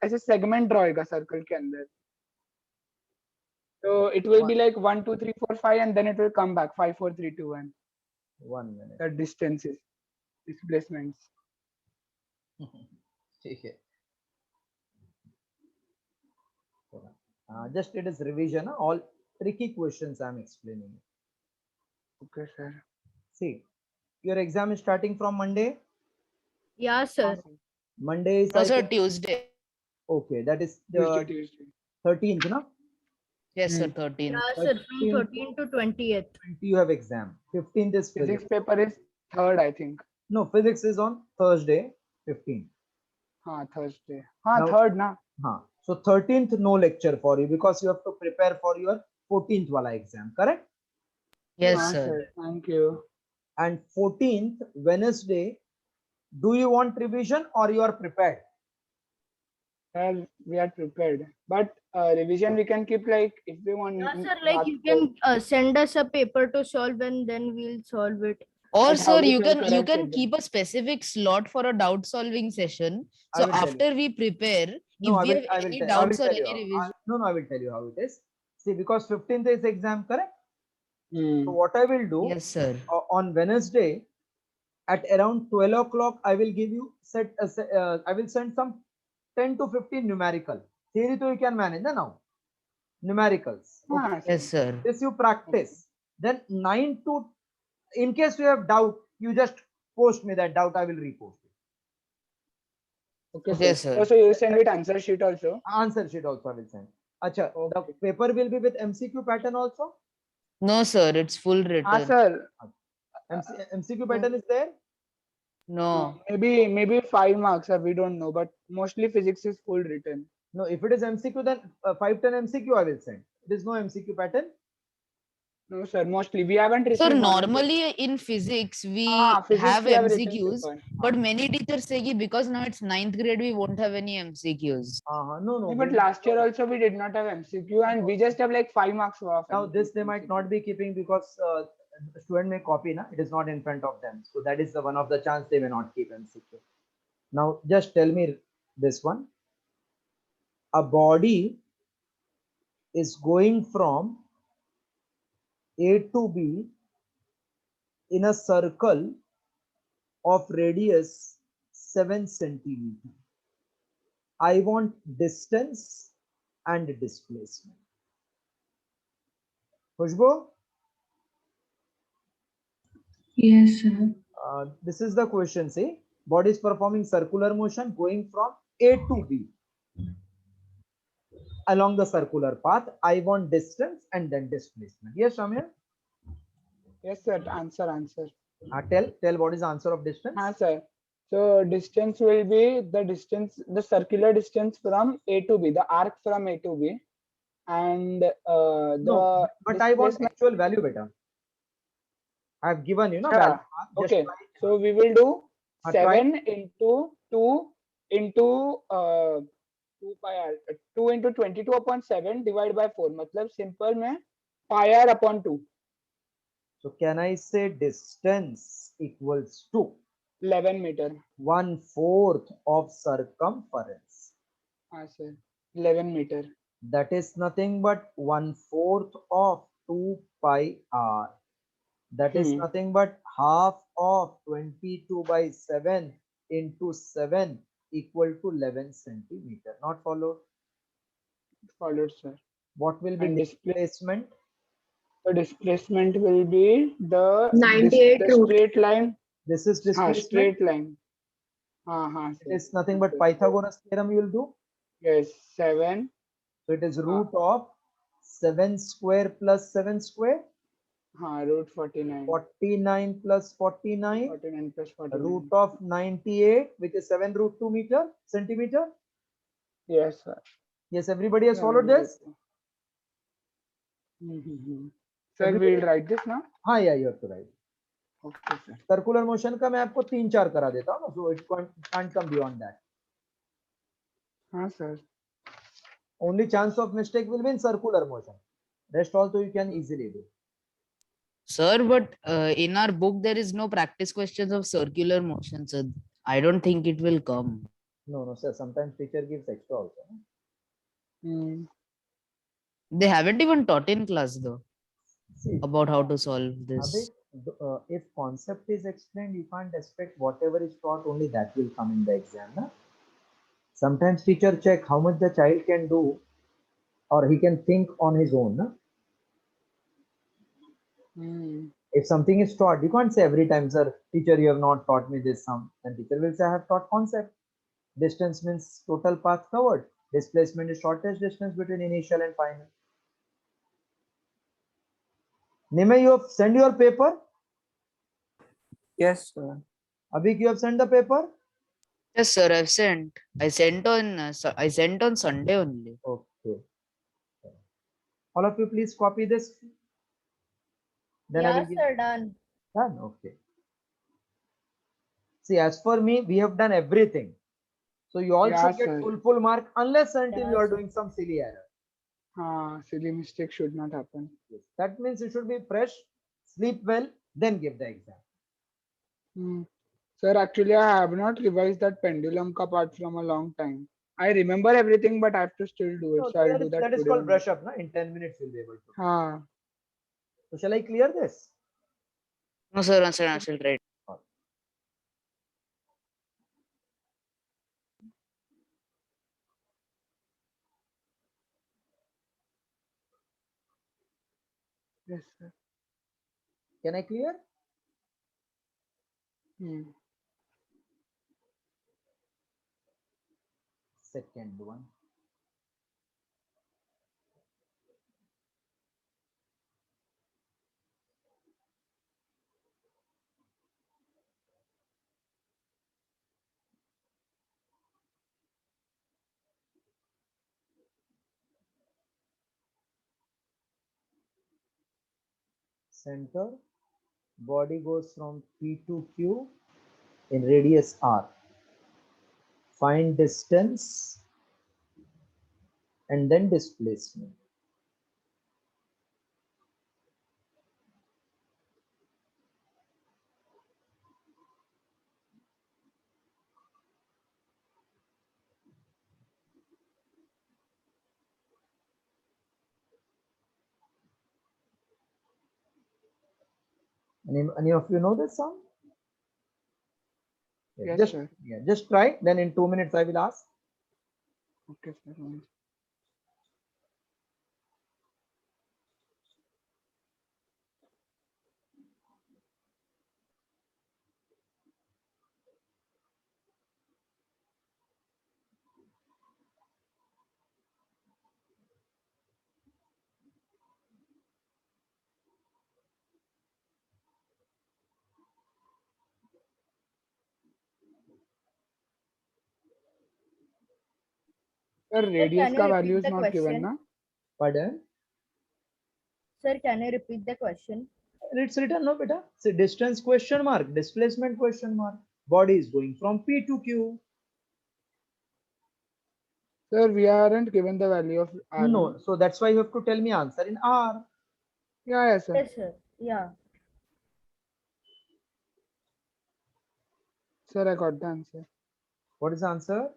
ऐसे segment draw होगा circle के अंदर. So it will be like 1 2 3 4 5 and then it will come back 5 4 3 2 1. 1 minute. The distances, displacements. ठीक है. Just it is revision. All tricky questions I am explaining. Okay, sir. See, your exam is starting from Monday. Yeah, sir. Monday is No, I sir, think- Tuesday. Okay, that is Tuesday, the Tuesday. 13th, no? Yes, sir, Hmm. 13. Yeah, sir. From 13th 13 to 20th. 20 you have exam. 15th is Physics physics. paper is third, I think. No, physics is on Thursday, 15th. Thursday. Now- Third na. So 13th no lecture for you because you have to prepare for your 14th wala exam, correct? Yes, sir. Thank you. And 14th Wednesday, do you want revision or you are prepared? Well, we are prepared, but revision we can keep like if we want. Yeah, sir. Like you can send us a paper to solve and then we'll solve it. Or But sir, how we you solve can current exam? keep a specific slot for a doubt solving session. I So will tell you. after we prepare, No, if I we will, have I will any tell, I will doubts or tell you. any revision, No, I will tell you how it is. See, because 15th is exam, correct? Hmm. So what I will do yes, sir. on Wednesday at around 12 o'clock, I will give you I will send some 10 to 15 numerical. Theory to you can manage now. Numericals. Okay. Yes, sir. This you practice. Then 9 to, in case you have doubt, you just post me that doubt, I will repost it. Okay, Okay, sir. sir. So you send it answer sheet also. Answer sheet also I will send. Acha, the Okay. paper will be with MCQ pattern also? No, sir, it's full written. Sir. MCQ pattern is there? No. Maybe 5 marks, sir. We don't know, but mostly physics is full written. No, if it is MCQ, then 510 MCQ I will send. There is no MCQ pattern. No, sir. Mostly we haven't received. Sir, model normally in physics we physics have we have written MCQs, paper. but many teachers say ki because now it's 9th grade, we won't have any MCQs. No. But last year also we did not have MCQ and we just have like 5 marks of Now this they MCQ. might not be keeping because the student may copy, na? It is not in front of them. So that is the one of the chance they may not keep MCQ. Now just tell me this one. A body is going from A to B in a circle of radius 7 centimeter. I want distance and displacement. Khushbu? Yes, sir. This is the question. See, body is performing circular motion going from A to B along the circular path. I want distance and then displacement. Yes, Ramya? Yes, sir. Answer. Tell what is the answer of distance? Sir. So distance will be the distance, the circular distance from A to B, the arc from A to B, and No, but I want displacement- actual value, beta. I have given you, Yeah, value. Just okay. try. So we will do Try. 7 into 2 into 2 pi r 2 into 22 upon 7 divided by 4. मतलब simple में pi r upon 2. So can I say distance equals to 11 meter. 1/4 of circumference? Sir. 11 meter. That is nothing but 1/4 of 2 pi r. That is nothing but half of 22 by 7 into 7 equal to 11 centimeter. Not followed. Followed, sir. What will be And displacement? The displacement will be the 98 root. straight line. This is displacement. Straight line. It is nothing but Pythagoras theorem you will do. Yes, 7. So it is root of 7 square plus 7 square. Root 49. 49 plus 49. 49 plus 49. Root of 98, which is 7 root 2 centimeter. Yes, sir. Yes, everybody has followed this. Sir, we will write this now. हाँ, yeah, you have to write. Okay, sir. Circular motion का मैं आपको 3-4 करा देता हूँ, so it can't come beyond that. Sir. Only chance of mistake will be in circular motion. Rest also you can easily do. Sir, but in our book, there is no practice questions of circular motion, sir. I don't think it will come. No, sir. Sometimes teacher gives extra also. No? Hmm. They haven't even taught in class though See, about how to solve Abhi, this. if concept is explained, you can't expect whatever is taught only that will come in the exam. Na? Sometimes teacher check how much the child can do or he can think on his own. Na? Hmm. If something is taught, you can't say every time, sir, teacher, you have not taught me this sum. And teacher will say, I have taught concept. Distance means total path covered. Displacement is shortest distance between initial and final. Nimay, you have sent your paper? Yes, sir. Abhik, you have sent the paper? Yes, sir. I've sent. I sent on Sunday only. Okay. All of you please copy this. Then I will Yeah, give. sir, done. Done. Okay. See, as for me, we have done everything. So you all Yeah, should get sir. full mark unless until you Yeah, are sir. doing some silly error. Silly mistake should not happen. Yes. That means you should be fresh, sleep well, then give the exam. Hmm. Sir, actually, I have not revised that pendulum ka part from a long time. I remember everything, but I have to still do it. So So I'll that do is, that that is today called only. brush up. Na? In 10 minutes you'll be able to. Ha. So shall I clear this? No, sir. No, sir. I shall try. Yes, sir. Can I clear? Hmm. Second one. Center. Body goes from P to Q in radius R. Find distance and then displacement. Any of you know this song? Yeah, Yes, sir. just try. Then in 2 minutes I will ask. Okay, sir. Sir, Sir, radius can you ka value repeat is the not given, question? na? Pardon? Sir, can you repeat the question? It's written no beta. See distance question mark, displacement question mark. Body is going from P to Q. Sir, we aren't given the value of R, No, so that's why you have to tell me answer in R. Yeah, yes, sir. Yes, sir. Yeah. Sir, I got the answer. What is the answer?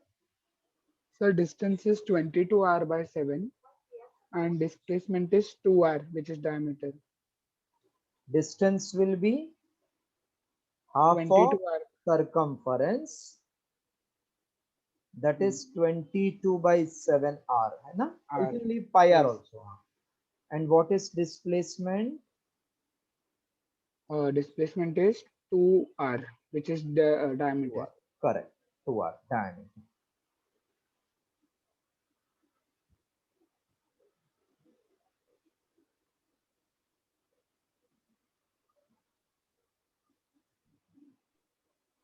Sir, distance is 22 R by 7 and displacement is 2 R, which is diameter. Distance will be half 22 of R. circumference. That is 22 by 7 R. है ना? You R. can leave pi R Yes. also. And what is displacement? Displacement is 2 R, which is the 2 diameter. R. Correct. 2 R diameter.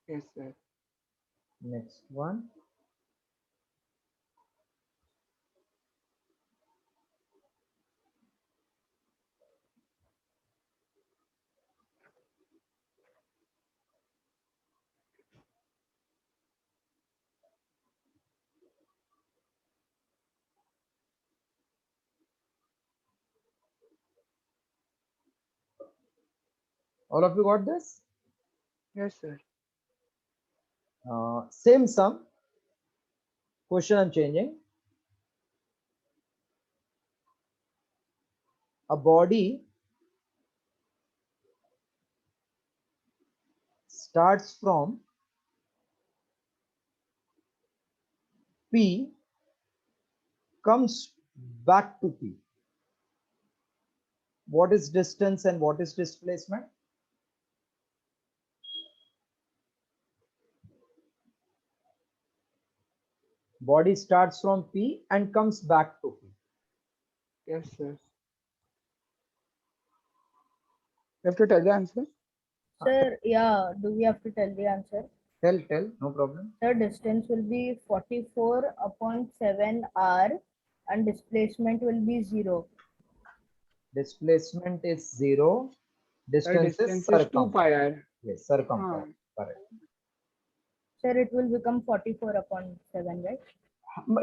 Yes, sir. Next one. All of you got this? Yes, sir. Same sum. Question I'm changing. A body starts from P, comes back to P. What is distance and what is displacement? Body starts from P and comes back to P. Yes, sir. You have to tell the answer. Sir, yeah, do we have to tell the answer? Tell, no problem. The distance will be 44 upon 7 r and displacement will be 0. Displacement is 0. The Distance is distance is 2 circumference. pi r. Yes, circumference. Correct. Sir, it will become 44 upon 7, right?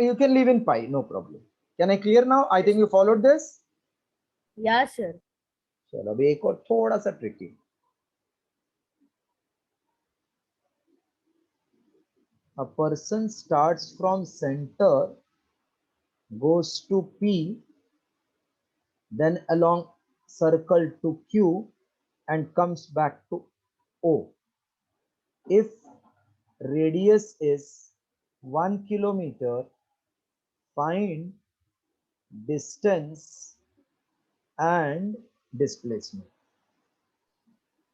You can leave in pi, no problem. Can I clear now? I think you followed this. Yeah, sir. चलो अभी एक और थोड़ा सा tricky. A person starts from center, goes to P, then along circle to Q and comes back to O. If radius is 1 kilometer, find distance and displacement.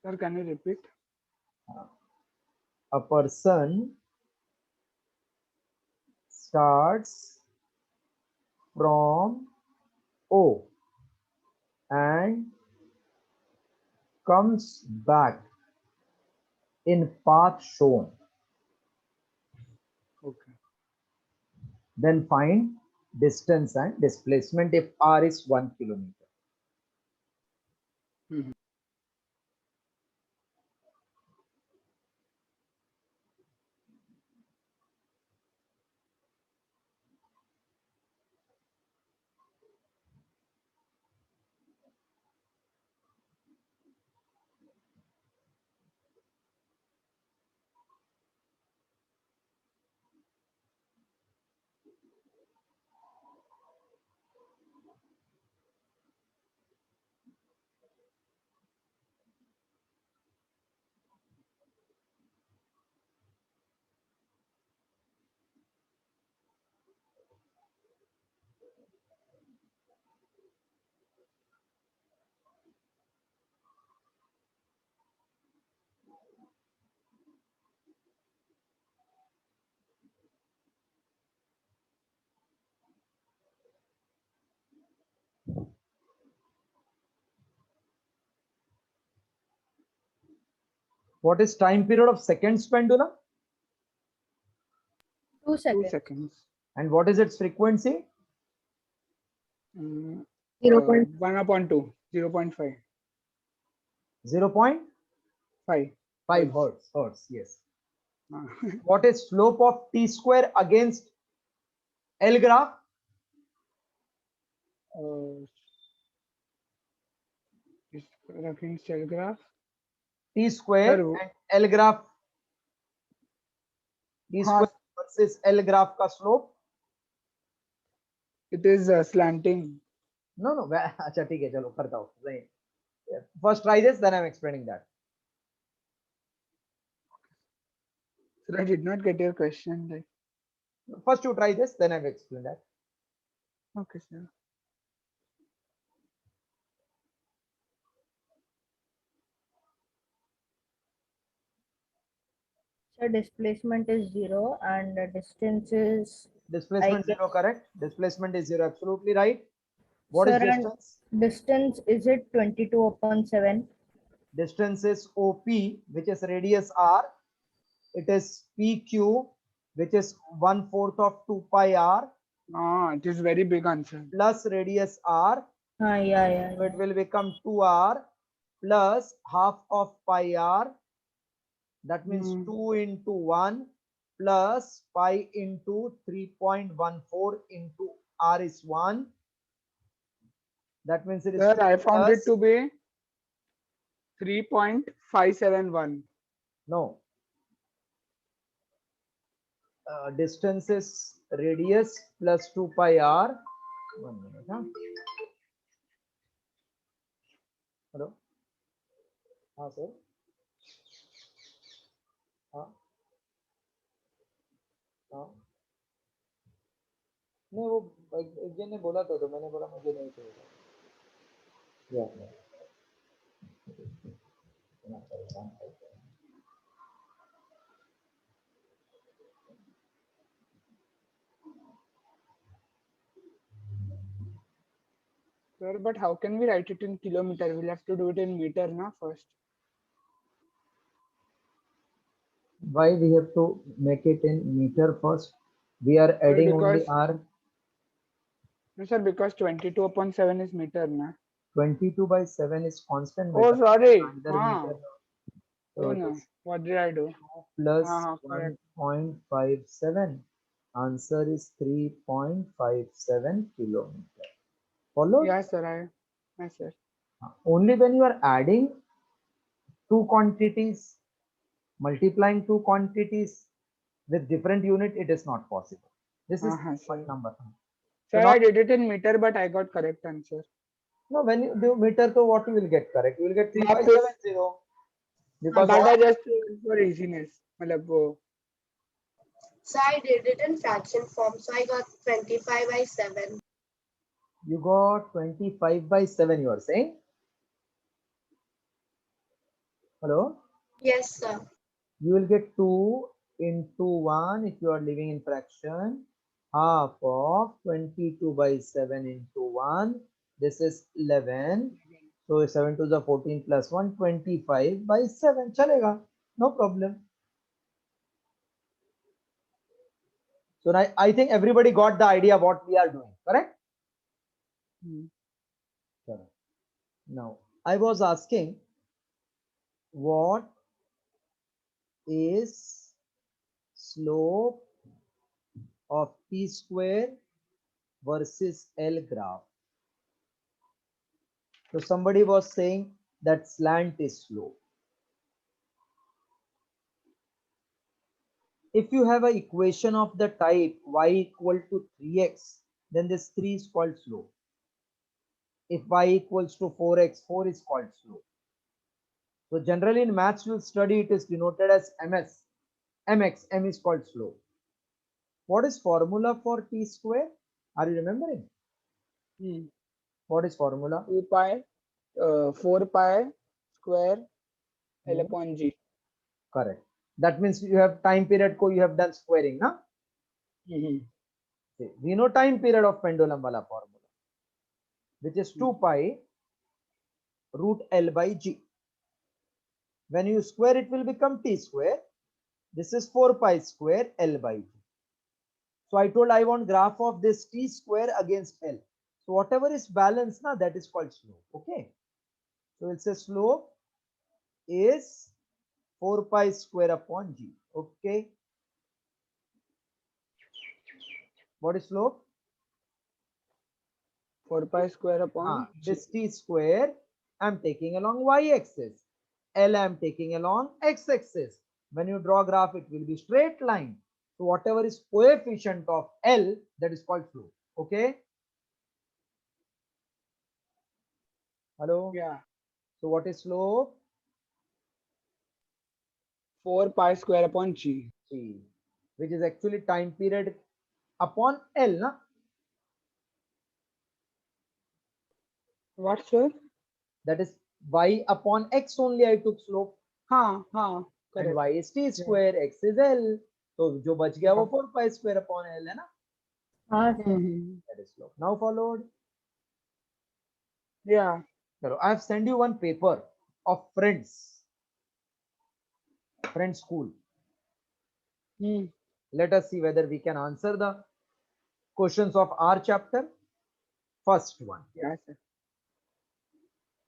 Sir, can you repeat? A person starts from O and comes back in path shown. Okay. Then find distance and displacement if r is 1 kilometer. Mhm. What is time period of seconds pendulum 2 2 seconds. seconds. and what is its frequency? 1 upon 2, 0.5. 0.5 5. hertz. Yes. Ah, What is slope of t square against L graph? Is against cell graph. T square Sir, and L graph. T हाँ, square versus L graph का slope. it is slanting. No. अच्छा ठीक है चलो करता हूँ. First try this, then I'm explaining that. Sir, I did not get your question. Like, First you try this, then I've explained that. okay, sir. So displacement is 0 and the distance is Displacement I 0, correct? Displacement is 0, absolutely right. What is Sir, and distance? distance is it 22 upon 7? Distance is OP, which is radius r. It is PQ, which is 1/4 of 2 pi r Ah, it is very big answer. plus radius r. Yeah. So it will become 2r plus half of pi r. That means 2 into 1 plus pi into 3.14 into r is 1. That means it is Sir, 2 I found plus, it to be 3.571. no. Distance is radius plus 2 pi r. 1 minute. Huh? Hello. हाँ sir. हाँ. हाँ. नहीं वो एक जन ने बोला था तो मैंने बोला मुझे नहीं चाहिए. Sir, but how can we write it in kilometer? We'll have to do it in meter, na first. Why we have to make it in meter first? We are adding only because- r. No, sir, because 22/7 is meter, na. 22 by 7 is constant. Oh, beta. sorry. Either हाँ. meter. Oh, So no. this What did I do? plus correct. 1.57. Answer is 3.57 kilometer. Follow? Yes, sir. Yes, sir. Only when you are adding two quantities, multiplying two quantities with different unit, it is not possible. This is Sir. one number. Sir, now- I did it in meter, but I got correct answer. No, when you do meter, so what you will get correct? You will get Not to- 3570. Because That I just for easiness. मतलब वो. So I did it in fraction form. So I got 25 by 7. you got 25 by 7, you are saying? Hello? Yes, sir. You will get 2 into 1 if you are living in fraction. Half of 22 by 7 into 1. This is 11. So 7 to the 14 plus 1, 25 by 7. Chalega. No problem. So I think everybody got the idea what we are doing, correct? Hmm. Correct. Now, I was asking what is slope of t square versus L graph. So somebody was saying that slant is slope. If you have an equation of the type y equal to 3x, then this 3 is called slope. If y equals to 4x, 4 is called slope. So generally in maths you'll study it is denoted as ms. mx, m is called slope. What is formula for t square? Are you remembering? Hmm. What is formula? 2 pi, 4 pi square L Hmm. upon G. Correct. That means you have time period you have done squaring, na? Mm-hmm. See, we know time period of pendulum wala formula, which is 2 pi root L by G. When you square it will become t square. This is 4 pi square L by G. So I told I want graph of this t square against L. So whatever is balanced, na, that is called slope. Okay. So we'll say slope is 4 pi square upon G. Okay. What is slope? 4 pi square upon G. This t square I'm taking along y-axis. L I'm taking along x-axis. When you draw graph, it will be straight line. So whatever is coefficient of L, that is called slope. Okay. Hello. Yeah. So what is slope? 4 pi square upon G. G, which is actually time period upon L, na? What, sir? That is y upon x only I took slope. हाँ, And correct. y is t square, x is L. So जो बच गया वो 4 pi square upon L है ना? हाँ sir. Mm-hmm. That is slope. Now followed. Yeah. Chalo, I have sent you one paper of friends school. Hmm. Let us see whether we can answer the questions of our chapter. First one. Yeah, sir.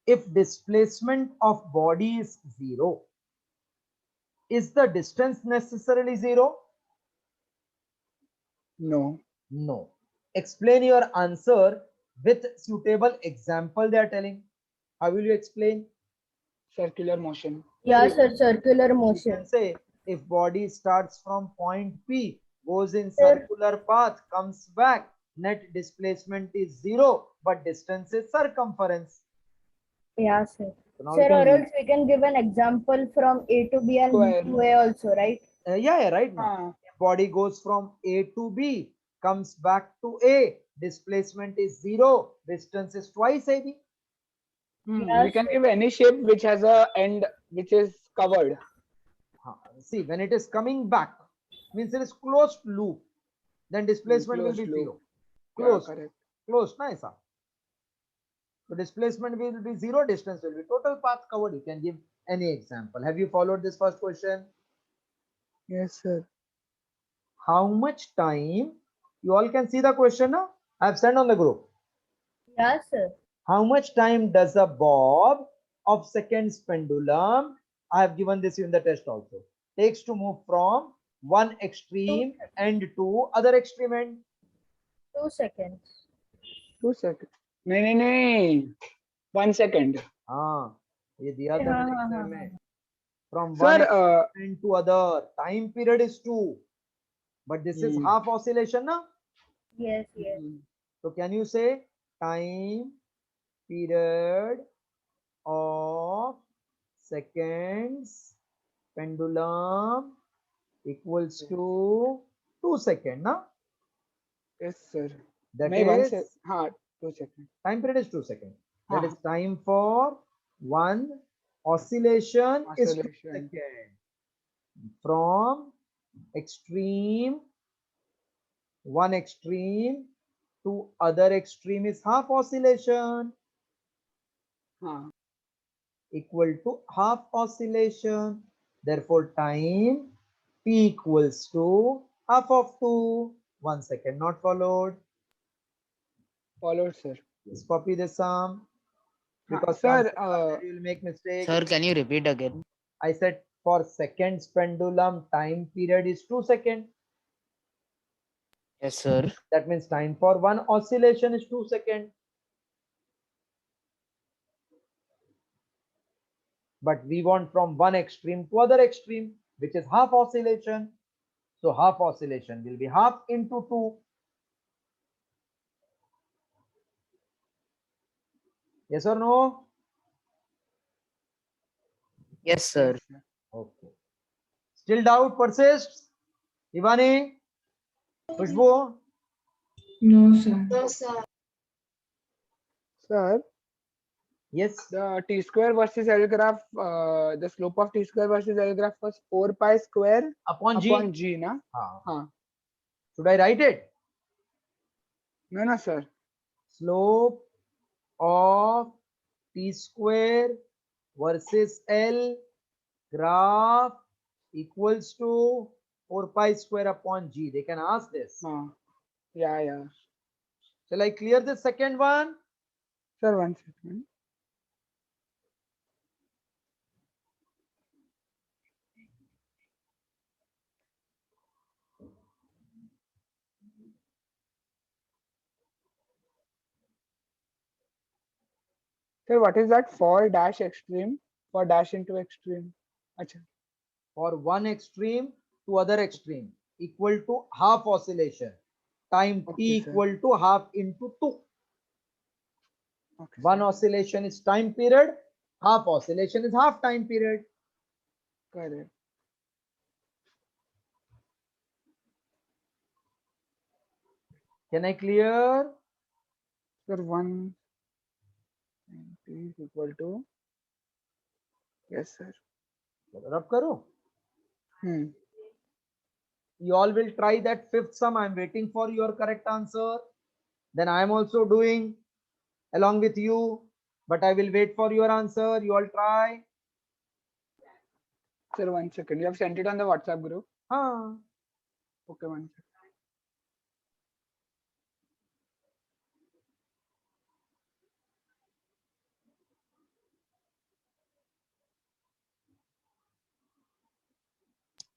If displacement of body is 0, is the distance necessarily 0? No. No. Explain your answer with suitable example they are telling. How will you explain? Circular motion. Yeah sir, circular You motion. can say if body starts from point P goes in Sir. circular path, comes back. Net displacement is 0, but distance is circumference. Yeah, sir. So now Sir, we or can, else we can give an example from A to B and B Square. to A also, right? yeah, right now. Ah, Body goes from A to B, comes back to A. Displacement is 0. Distance is twice AB. we can sir. give any shape which has a end which is covered. See, when it is coming back, means it is closed loop. Then displacement will Closed be loop. 0. Yeah, Closed. correct. Closed, nice. So displacement will be 0. Distance will be total path covered. You can give any example. Have you followed this first question? Yes, sir. How much time? You all can see the question now. I have sent on the group. Yeah, sir. How much time does a bob of seconds pendulum, I have given this in the test also, takes to move from one extreme end to other extreme end? 2 seconds. 2 seconds. No. 1 second. ये दिया था मैंने exam में. From one Sir, extreme end to other, time period is 2, but this is half oscillation, na? Yes, yes. So can you say time period of seconds pendulum equals to 2 seconds, na? yes, sir. That May 1 is, second. 2 seconds. time period is 2 seconds. That हाँ. is time for one oscillation is 2 Oscillation. seconds. From extreme, one extreme to other extreme is half oscillation, हाँ. equal to half oscillation. Therefore, time T equals to half of 2. 1 second not followed. Followed, sir. Just copy the sum. Because Sir, you will make mistake. Sir, can you repeat again? I said for seconds pendulum, time period is 2 seconds. Yes, sir. That means time for one oscillation is 2 seconds. But we want from one extreme to other extreme, which is half oscillation. So half oscillation will be half into 2. Yes or no? Yes, sir. Okay. Still doubt persists? Ivani? Khushbu? No, sir. No, sir. Sir, Yes. the T square versus L graph, the slope of T square versus L graph was 4 pi square Upon upon G. G, na? Should I write it? No, sir. Slope of T square versus L graph equals to 4 pi square upon G. They can ask this. Yeah. Shall I clear the second one? Sir, 1 second. Sir, what is that for dash extreme? For dash into extreme. Acha. For one extreme to other extreme equal to half oscillation. Time Okay, T sir. equal to half into 2. Okay, One sir. oscillation is time period, half oscillation is half time period. Correct. Can I clear? Sir, 1 is equal to. Yes, sir. Rub karo. Hmm. You all will try that fifth sum. I'm waiting for your correct answer. Then I am also doing along with you, but I will wait for your answer. You all try. Sir, 1 second. You have sent it on the WhatsApp group. Okay, 1 second.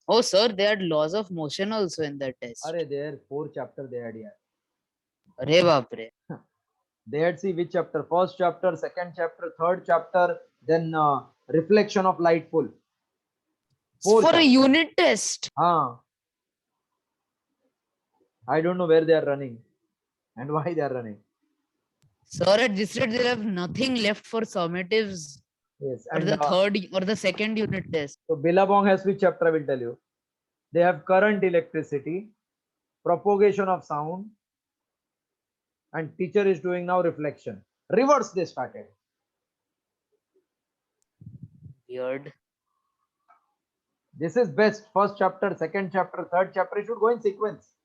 Oh, sir, they had laws of motion also in that test. Are there 4 chapter they had here? Arey baapre. They had see which chapter? First chapter, second chapter, third chapter, then reflection of light full. For a unit test. I don't know where they are running and why they are running. Sir, at this rate, they'll have nothing left for summatives Yes, or and the third or the second unit test. so Billabong has which chapter I will tell you. They have current, electricity, propagation of sound, and teacher is doing now reflection. Reverse they started. Weird. This is best. First chapter, second chapter, third chapter should go in sequence.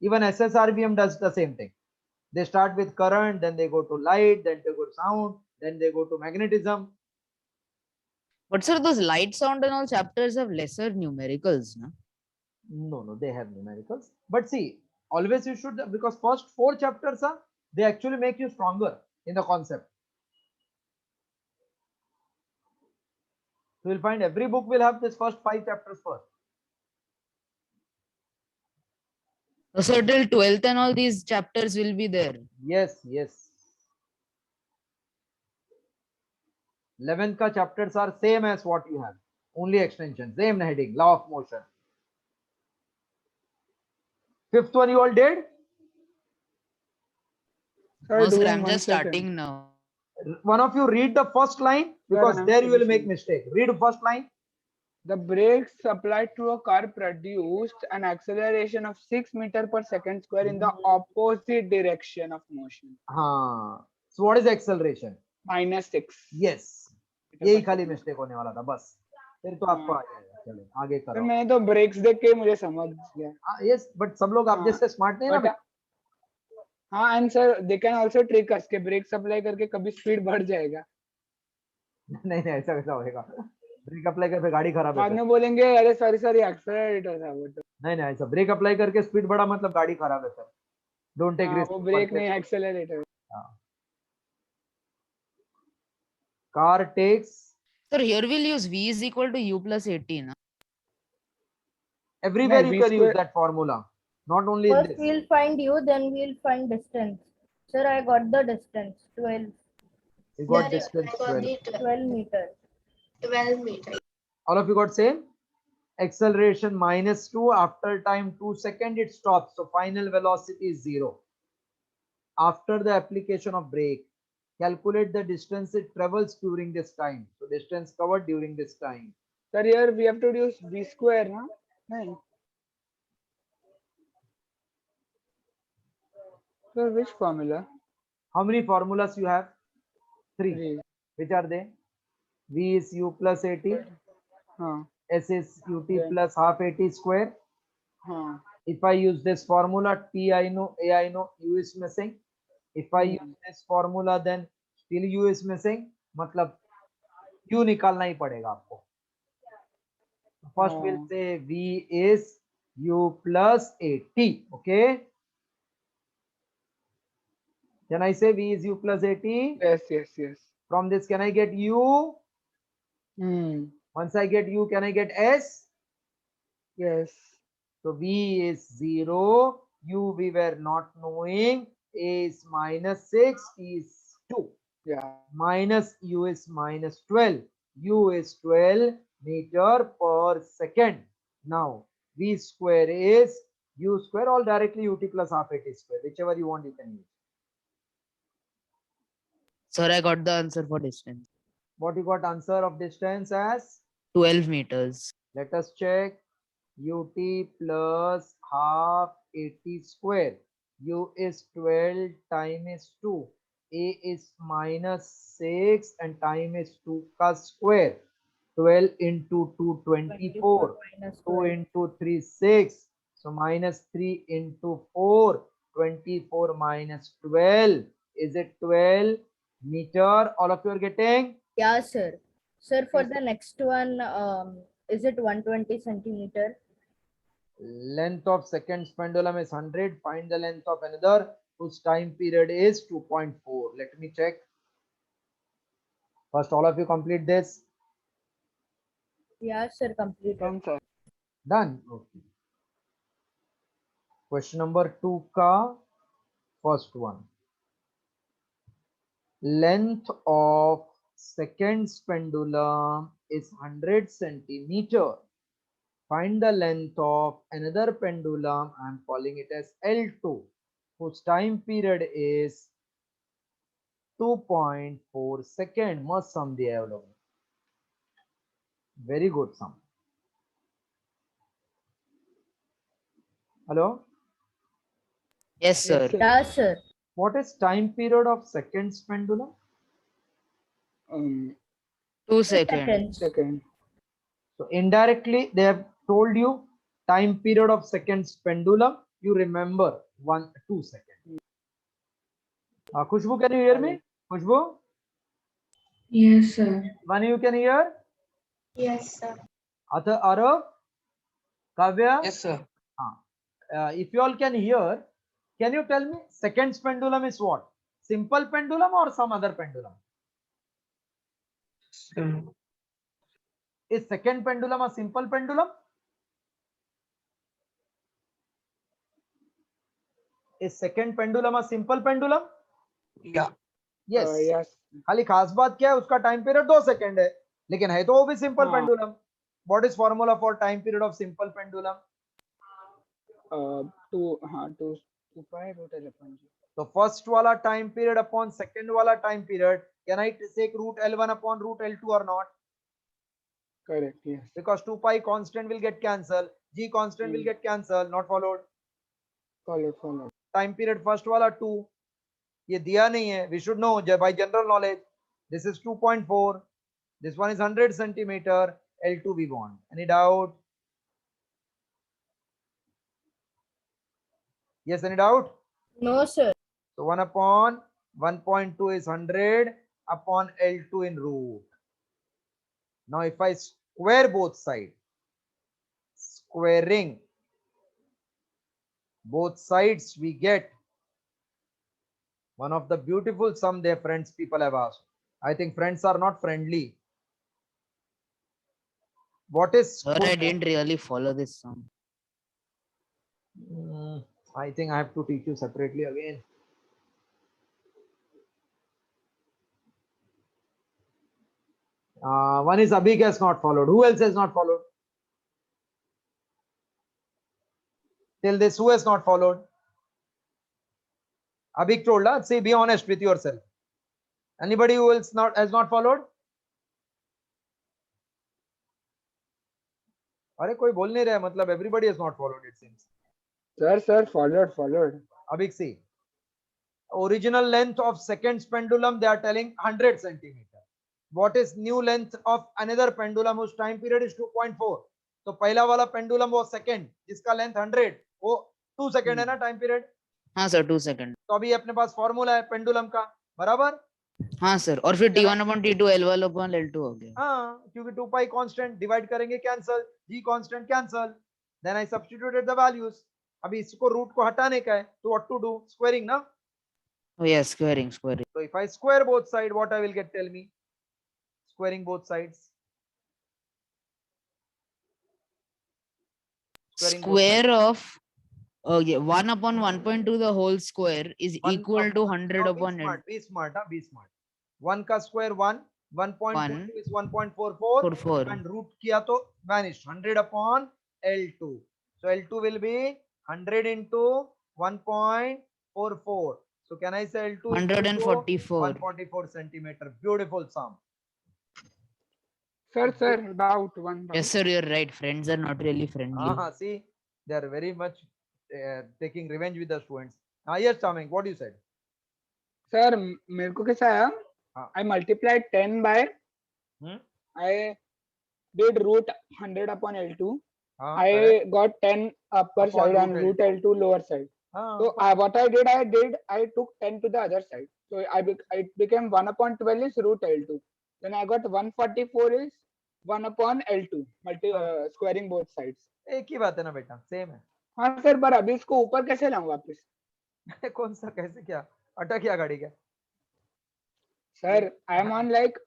Even SSRBM does the same thing. They start with current, then they go to light, then they go to sound, then they go to magnetism. But sir, those light, sound and all chapters have lesser numericals, no? No, they have numericals. But see, always you should, because first 4 chapters are, they actually make you stronger in the concept. So you'll find every book will have this first 5 chapters first. So till 12th and all these chapters will be there. Yes. 11th ka chapters are same as what you have. Only extension, same heading, law of motion. 5th one you all did? Sir, No, sir, doing I'm 1 just second. starting now. One of you read the first line, because I'm there you will make finishing. mistake. Read first line. The brakes applied to a car produced an acceleration of 6 meter per second square in the opposite direction of motion. So what is acceleration? -6. Yes. यही खाली mistake होने वाला था बस. फिर तो आपको आ जाएगा. चलो आगे सर करो. मैंने तो ब्रेक्स देख के मुझे समझ गया. Yes, but सब लोग आप जैसे स्मार्ट नहीं है ना. हाँ and sir they can also trick us के ब्रेक अप्लाई करके कभी स्पीड बढ़ जाएगा. नहीं ऐसा कैसा होएगा. ब्रेक अप्लाई करके गाड़ी खराब बाद है. में बोलेंगे अरे सॉरी एक्सेलरेटर था वो तो. नहीं ऐसा ब्रेक अप्लाई करके स्पीड बढ़ा मतलब गाड़ी खराब है सर. Don't take risk. वो ब्रेक नहीं accelerator. Car takes. Sir, here we'll use V is equal to U plus 18. Na? Everywhere No, you V can square- use that formula. Not only in First this. we'll find U, then we'll find distance. Sir, I got the distance, 12, You got Yeah, distance I got 12. the 12 meters. 12 meters. All of you got same? Acceleration -2, after time 2 seconds it stops, so final velocity is 0. After the application of brake, calculate the distance it travels during this time. So distance covered during this time. Sir, here we have to use V square, na? No. Sir, which formula? How many formulas you have? 3. 3. Which are they? V is U plus 80. S is UT Yeah. plus half 80 square. If I use this formula, T I know, A I know, U is missing. If I use this formula, then still U is missing. मतलब U निकालना ही पड़ेगा आपको. First we'll say V is U plus 80. Okay. Can I say V is U plus 80? Yes. From this, can I get U? Once I get U, can I get S? Yes. So V is 0. U we were not knowing. A is -6. T is 2. Yeah. Minus U is -12. U is 12 meter per second. Now V square is U square, all directly UT plus half 80 square. Whichever you want, you can use. Sir, I got the answer for distance. What you got answer of distance as? 12 meters. Let us check. UT plus half 80 square. U is 12, time is 2. A is -6 and time is 2 ka square. 12 into 2, 24. minus 2 12. into 3, 6. So -3 into 4. 24 minus 12. Is it 12 meter? All of you are getting? Yeah, sir. Sir, for Yes, the next one, is it 120 centimeter? Length of second pendulum is 100. Find the length of another whose time period is 2.4. Let me check. First, all of you complete this. Yeah, sir, completed. Sir. Done. Okay. Question number 2 ka first one. Length of second pendulum is 100 centimeter. find the length of another pendulum. I'm calling it as L2, whose time period is 2.4 second. मस्त sum दिया है वो लोग ने. Very good sum. Hello. Yes, sir. Yes, sir. Yes, sir. What is time period of seconds pendulum? 2 2 seconds. seconds. Second. So indirectly they have told you time period of seconds pendulum. You remember 2 seconds. Khushbu, can you hear me? Khushbu, Yes, sir. one you can hear? Yes, sir. Arav, Kavya? Yes, sir. If you all can hear, can you tell me seconds pendulum is what? Simple pendulum or some other pendulum? Is second pendulum a simple pendulum? Is second pendulum a simple pendulum? Yeah. Yes. Yes. खाली खास बात क्या है, उसका time period 2 second है, लेकिन है तो वो भी सिंपल हाँ. Pendulum. What is formula for time period of simple pendulum? 2 pi root L upon G. तो फर्स्ट वाला टाइम पीरियड अपॉन सेकंड वाला time period, can I take root L1 upon root L2 or not? Correct. Yes. Because 2 pi constant will get cancelled, G constant will get cancelled. Not followed. Followed. Time period first वाला 2, ये दिया नहीं है. We should know by general knowledge. This is 2.4. This one is 100 centimeter. L2 we want. Any doubt? Yes, any doubt? No, sir. So 1 upon 1.2 is 100 upon L2 in root. Now if I square both sides, squaring both sides, we get one of the beautiful sum their friends people have asked. I think friends are not friendly. What is Sir, I didn't really follow this sum. I think I have to teach you separately again. One is Abhik has not followed. Who else has not followed? Till this, who has not followed? Abhik told us. See, be honest with yourself. Anybody who else has not followed? अरे कोई बोल नहीं रहा है, मतलब everybody has not followed it seems. Sir, followed. Abhik, see, original length of seconds pendulum they are telling 100 centimeter. What is new length of another pendulum whose time period is 2.4? तो पहला वाला pendulum वो second जिसका length 100 वो 2 second है ना time period. हाँ sir, 2 seconds. तो अभी अपने पास फॉर्मूला है pendulum का, बराबर? हाँ सर, और फिर T1 upon T2 L1 upon L2 हो गया. हाँ, क्योंकि 2 pi constant डिवाइड करेंगे cancel, G constant cancel, then I substituted the values. अभी इसको रूट को हटाने का है, तो what to do? Squaring ना? Oh yes, squaring. So if I square both sides, what I will get? Tell me. Squaring both sides. Square of 1 upon 1.2 the whole square is equal to 100 upon L. Be smart. 1 का square 1, 1.2 is 1.44, 44. and root किया तो vanished. 100 upon L2. So L2 will be 100 into 1.44. So can I say L2 144. 144 centimeter. Beautiful sum. Sir, doubt. One doubt. Yes sir, you're right. Friends are not really friendly. See, they are very much taking revenge with the students. Yes, Chaming, what you said? Sir, मेरे को कैसा आया? I multiplied 10 by. I did root 100 upon L2. I got 10 upper side and root L2 lower side. So what I did, I took 10 to the other side. So it became 1 upon 12 is root L2. Then I got 144 is 1 upon L2, squaring both sides. एक ही बात है ना बेटा, same है. हाँ sir, पर अभी इसको ऊपर कैसे लाऊं वापस? कौन सा कैसे क्या? अटक गया गाड़ी क्या? Sir, I am on like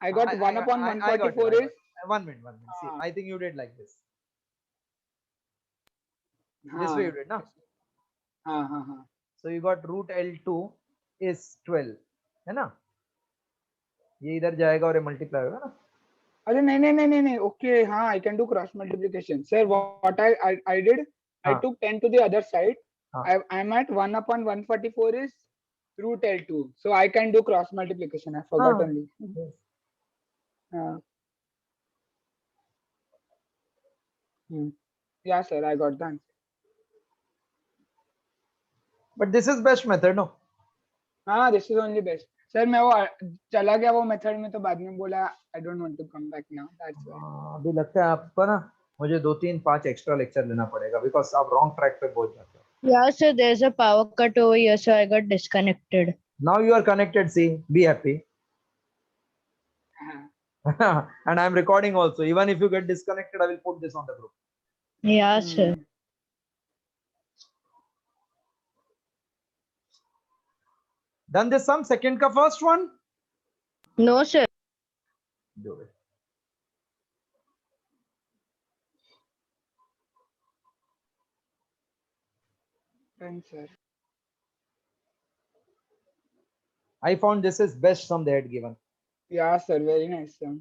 I got 1 upon 144 is 1 minute. See, I think you did like this. This way you did, na? हाँ. So you got root L2 is 12, है ना? ये इधर जाएगा और ये मल्टीप्लाई होगा ना? अरे नहीं. Okay, हाँ, I can do cross multiplication. Sir, what I did, I हाँ. took 10 to the other side. हाँ. I'm at 1 upon 144 is root L2. So I can do cross multiplication. I forgot हाँ. only. Yeah, sir, I got the answer. But this is best method, no? हाँ, this is only best. Sir, मैं वो चला गया वो method में तो बाद में बोला I don't want to come back now. That's why. अभी लगता है आपको ना मुझे 2-3-5 एक्स्ट्रा लेक्चर लेना पड़ेगा बिकॉज आप रॉन्ग ट्रैक पे पहुंच जाते हो. Yeah, sir, there's a power cut over here, so I got disconnected. Now you are connected, see, be happy. And I am recording also. Even if you get disconnected, I will put this on the group. Yeah, sir. Done this sum, second ka first one? No, sir. Do it. Thanks, sir. I found this is best sum they had given. Yeah, sir, very nice sir.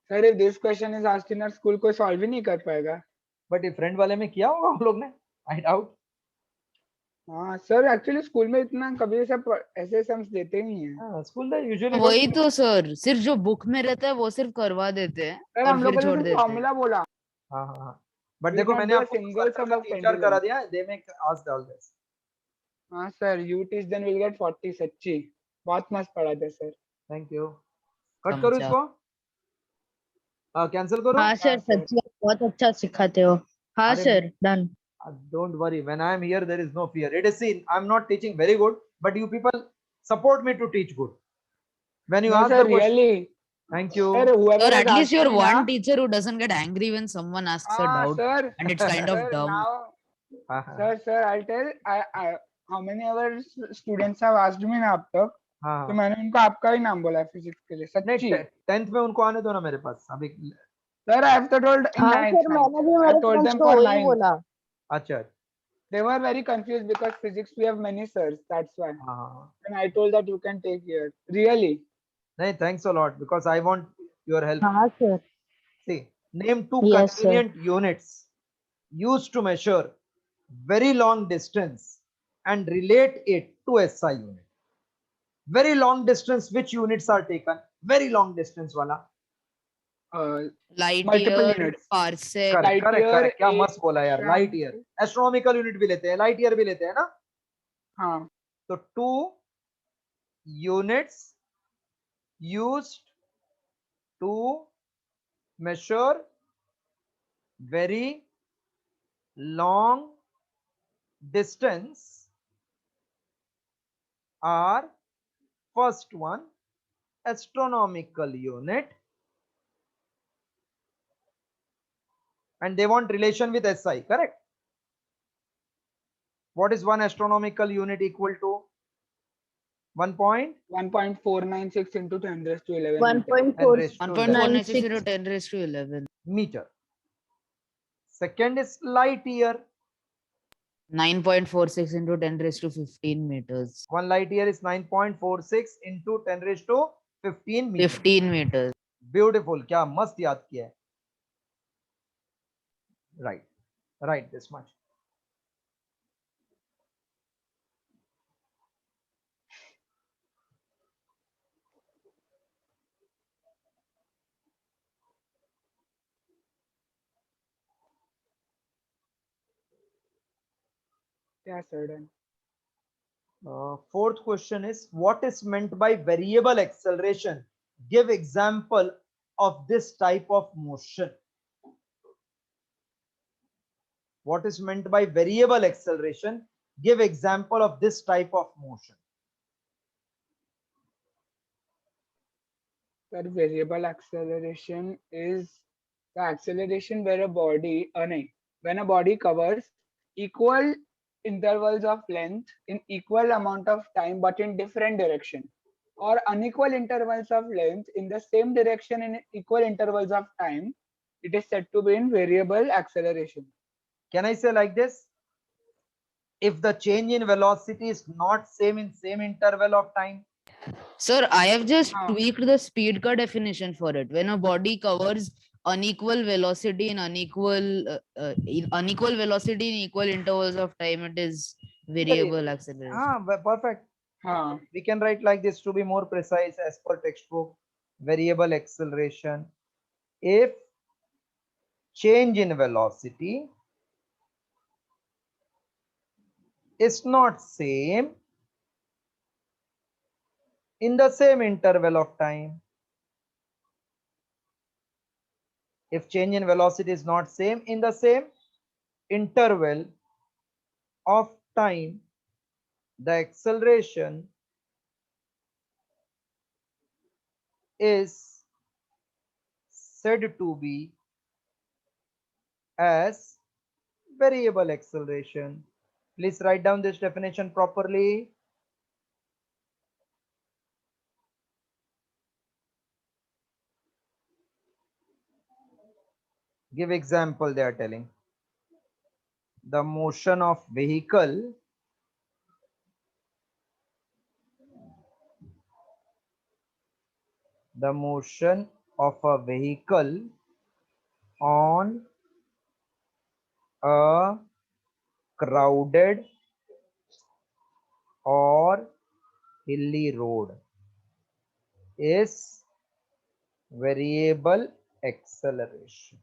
Sir, if this question is asked in our school, कोई solve ही नहीं कर पाएगा. But if friend वाले में किया होगा हम लोग ने, I doubt. हाँ सर, एक्चुअली स्कूल में इतना कभी ऐसे सम्स देते ही नहीं है. हाँ, स्कूल में usually वही तो सर, सिर्फ जो बुक में रहता है वो सिर्फ करवा देते हैं सर, और हम लोग फिर को छोड़ सिर्फ देते हैं. फॉर्मूला बोला. हाँ हाँ हाँ. But We देखो not मैंने do a आपको single circle sum का of तीन चार pendulum. करा दिया. They make ask all this. हाँ sir, you teach then we'll get 40. सच्ची बहुत मस्त पढ़ाते सर. Thank you. कट करो इसको. कैंसिल करो. हाँ सर, सच्ची आप बहुत अच्छा सिखाते हो. हाँ अरे sir, done. Don't worry. When I am here, there is no fear. It is seen. I'm not teaching very good, but you people support me to teach good. When you No, ask sir, the question, really. thank you. Sir, whoever Or has at least asked you're me one now, teacher who doesn't get angry when someone asks a doubt, sir, and it's kind of sir, dumb. now, sir, I'll tell. How many ever students have asked me ना अब तक, तो मैंने उनको आपका ही नाम बोला physics के लिए. सच्ची. 10th में उनको आने दो ना मेरे पास अभी. Sir, I have told in हाँ ninth. सर, मैंने भी I मेरे told फ्रेंड्स them को for वही ninth. बोला. अच्छा. They were very confused because physics we have many sirs. That's why. And I told that you can take here. Really. No, thanks a lot because I want your help. हाँ sir. See, name two Yes, sir. convenient units used to measure very long distance and relate it to SI unit. Very long distance, which units are taken? Very long distance wala. Light Multiple year, units. parsec. Light year, correct. क्या एक मस्त बोला यार. Light year. Astronomical unit भी लेते हैं, light year भी लेते हैं ना. हाँ. So 2 units used to measure very long distance are first one astronomical unit, and they want relation with SI, correct? What is one astronomical unit equal to? 1.496 into 10 raised to 11. 1.496 into 10 raised to 11 meter. Second is light year. 9.46 into 10 raised to 15 meters. 1 light year is 9.46 into 10 raised to 15 meters. 15 meters. Beautiful. क्या मस्त याद किया है. Right, this much. Yeah, sir, done. Fourth question is, what is meant by variable acceleration? Give example of this type of motion. What is meant by variable acceleration? Give example of this type of motion. Sir, variable acceleration is the acceleration where a body, when a body covers equal intervals of length in equal amount of time but in different direction, or unequal intervals of length in the same direction in equal intervals of time, it is said to be in variable acceleration. Can I say like this? If the change in velocity is not same in same interval of time, Sir, I have just हाँ tweaked the speed car definition for it. When a body covers unequal velocity in unequal velocity in equal intervals of time, it is variable acceleration. Perfect. हाँ We can write like this to be more precise as per textbook. Variable acceleration if change in velocity is not same in the same interval of time. If change in velocity is not same in the same interval of time, the acceleration is said to be as variable acceleration. Please write down this definition properly. Give example, they are telling. The motion of vehicle on a crowded or hilly road is variable acceleration.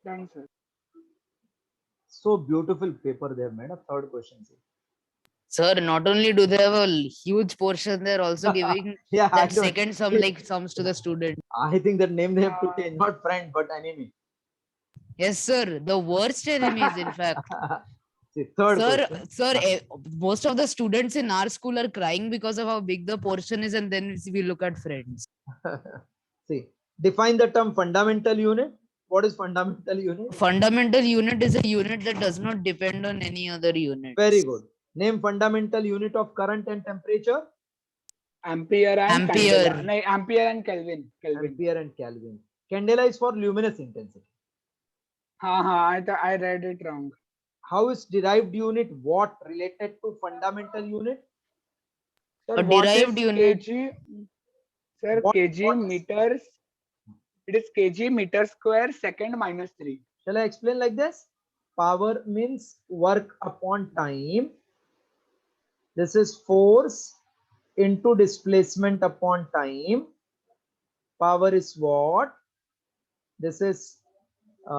done sir. So beautiful paper they have made. A third question. Sir, not only do they have a huge portion, they're also giving Yeah, I that don't. second sum like sums to the student. I think the name they have to change, not friend but enemy. Yes, sir. The worst enemies, in fact. See, third Sir, question. sir, most of the students in our school are crying because of how big the portion is, and then we look at friends. See, define the term fundamental unit. What is fundamental unit? Fundamental unit is a unit that does not depend on any other unit. Very good. Name fundamental unit of current and temperature. Ampere and Ampere. candela. No, ampere and Kelvin. Ampere and Kelvin. Candela is for luminous intensity. हाँ I read it wrong. How is derived unit watt related to fundamental unit? Sir, A what is derived unit. kg? Sir, What- kg what is- meters. It is kg meter square second minus 3. Shall I explain like this? Power means work upon time. This is force into displacement upon time. Power is watt. This is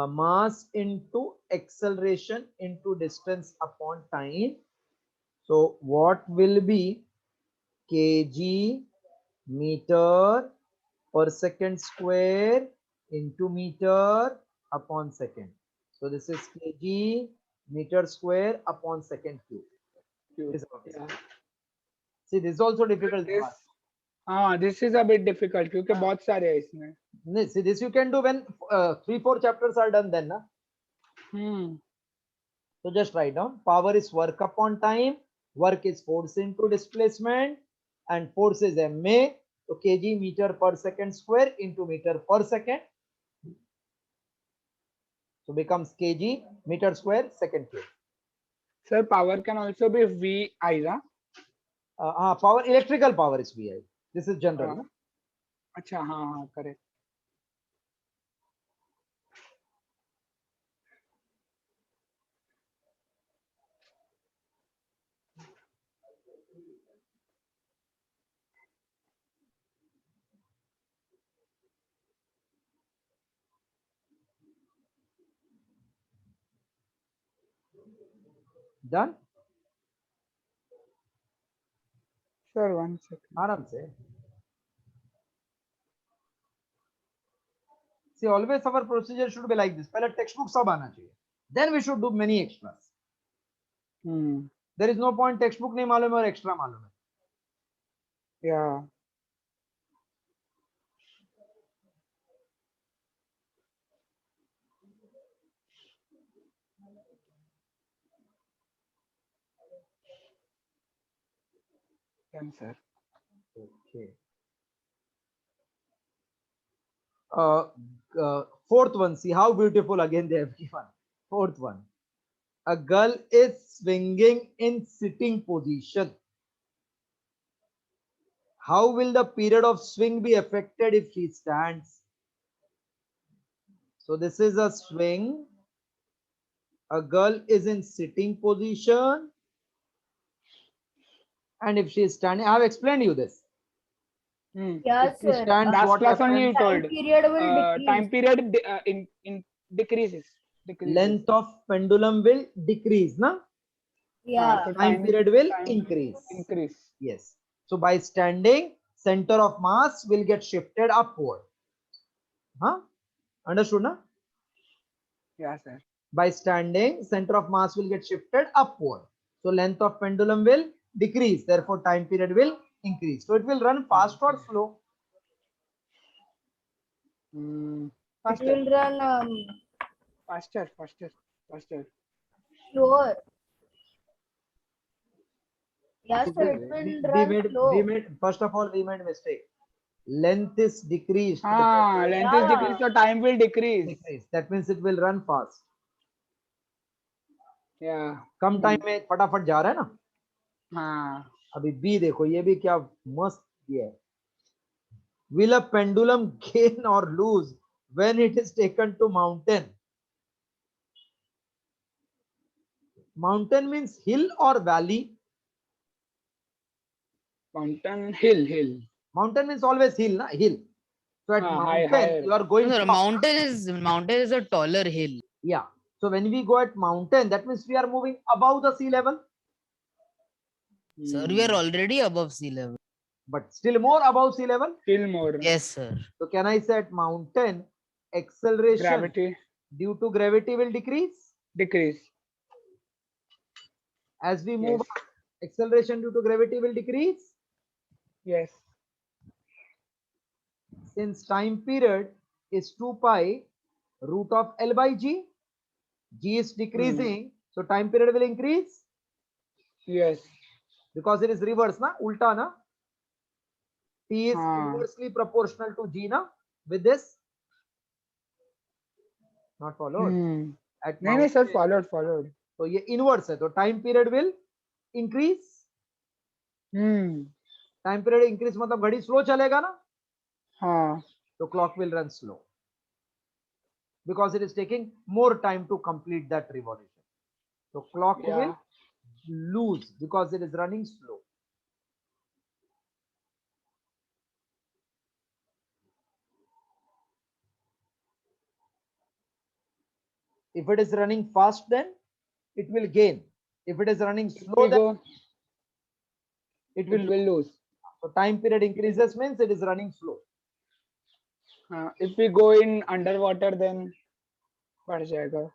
mass into acceleration into distance upon time. So what will be kg meter per second square into meter upon second. So this is kg meter square upon second cube. Yeah. See, this is also difficult. This is a bit difficult क्योंकि बहुत सारे हैं इसमें. See, this you can do when 3-4 chapters are done then. So just write down power is work upon time, work is force into displacement, and force is ma. So kg meter per second square into meter per second. So becomes kg meter square second cube. Sir, power can also be VI, ना? Power, electrical power is VI. This is general. ना? अच्छा हाँ correct. Done? Sir, 1 second. आराम से. See, always our procedure should be like this. पहले textbook सब आना चाहिए. Then we should do many extras. There is no point textbook नहीं मालूम है और extra मालूम है. Yeah. Yes, sir. Okay. Fourth one, see how beautiful again they have given. Fourth one, a girl is swinging in sitting position. How will the period of swing be affected if she stands? So this is a swing. A girl is in sitting position, and if she is standing, I have explained you this. Yes, If she sir. stands, Last what class only you happens? told. Time period will decrease. Time period in decreases. Length of pendulum will decrease, na? Yeah. So Time period will time increase. increase. Yes. So by standing, center of mass will get shifted upward. Huh? Understood, na? Yeah, sir. By standing, center of mass will get shifted upward. So length of pendulum will decrease. Therefore, time period will increase. So it will run fast or slow. It Faster, will run faster. slower. Yes, sir. It will run slow. First of all, we made mistake. Length is decreased. Length is decreased, so time will decrease. That means it will run fast. Yeah. Come time में फटाफट जा रहा है ना. हाँ. अभी B देखो, ये भी क्या मस्त दिया है. Will a pendulum gain or lose when it is taken to mountain? Mountain means hill or valley? Mountain, hill. Mountain means always hill, na? Hill. So at mountain, higher. you are going Sir, to mountain is a taller hill. Yeah. So when we go at mountain, that means we are moving above the sea level. Sir, we are already above sea level. But still more above sea level. Still more. Yes, sir. So can I say at mountain, acceleration Gravity due to gravity will decrease? decrease. As we move Yes. up, acceleration due to gravity will decrease. Yes. Since time period is 2 pi root of L by G, G is decreasing, so time period will increase. Yes. Because it is reverse, na? Ulta, na? T is inversely proportional to G, na? With this? Not followed. At नहीं sir, mountain, followed. तो ये inverse है, तो time period will increase. Time period increase मतलब घड़ी slow चलेगा ना? हाँ. So clock will run slow because it is taking more time to complete that revolution. So clock will lose because it is running slow. If it is running fast, then it will gain. If it is running slow, then it will lose. So time period increases means it is running slow. If we go in underwater, then बढ़ जाएगा.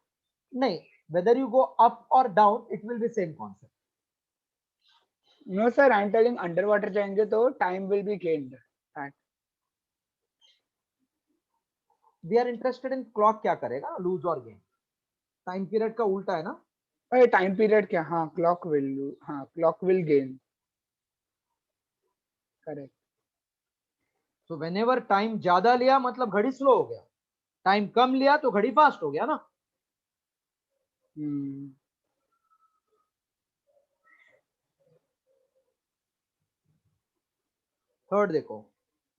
नहीं, whether you go up or down, it will be same concept. No sir, I am telling underwater जाएंगे तो time will be gained. We are interested in clock क्या करेगा, lose or gain. Time period का उल्टा है ना? अरे time period क्या? हाँ, clock will gain. Correct. So whenever time ज्यादा लिया मतलब घड़ी slow हो गया. Time कम लिया तो घड़ी fast हो गया ना? Third देखो.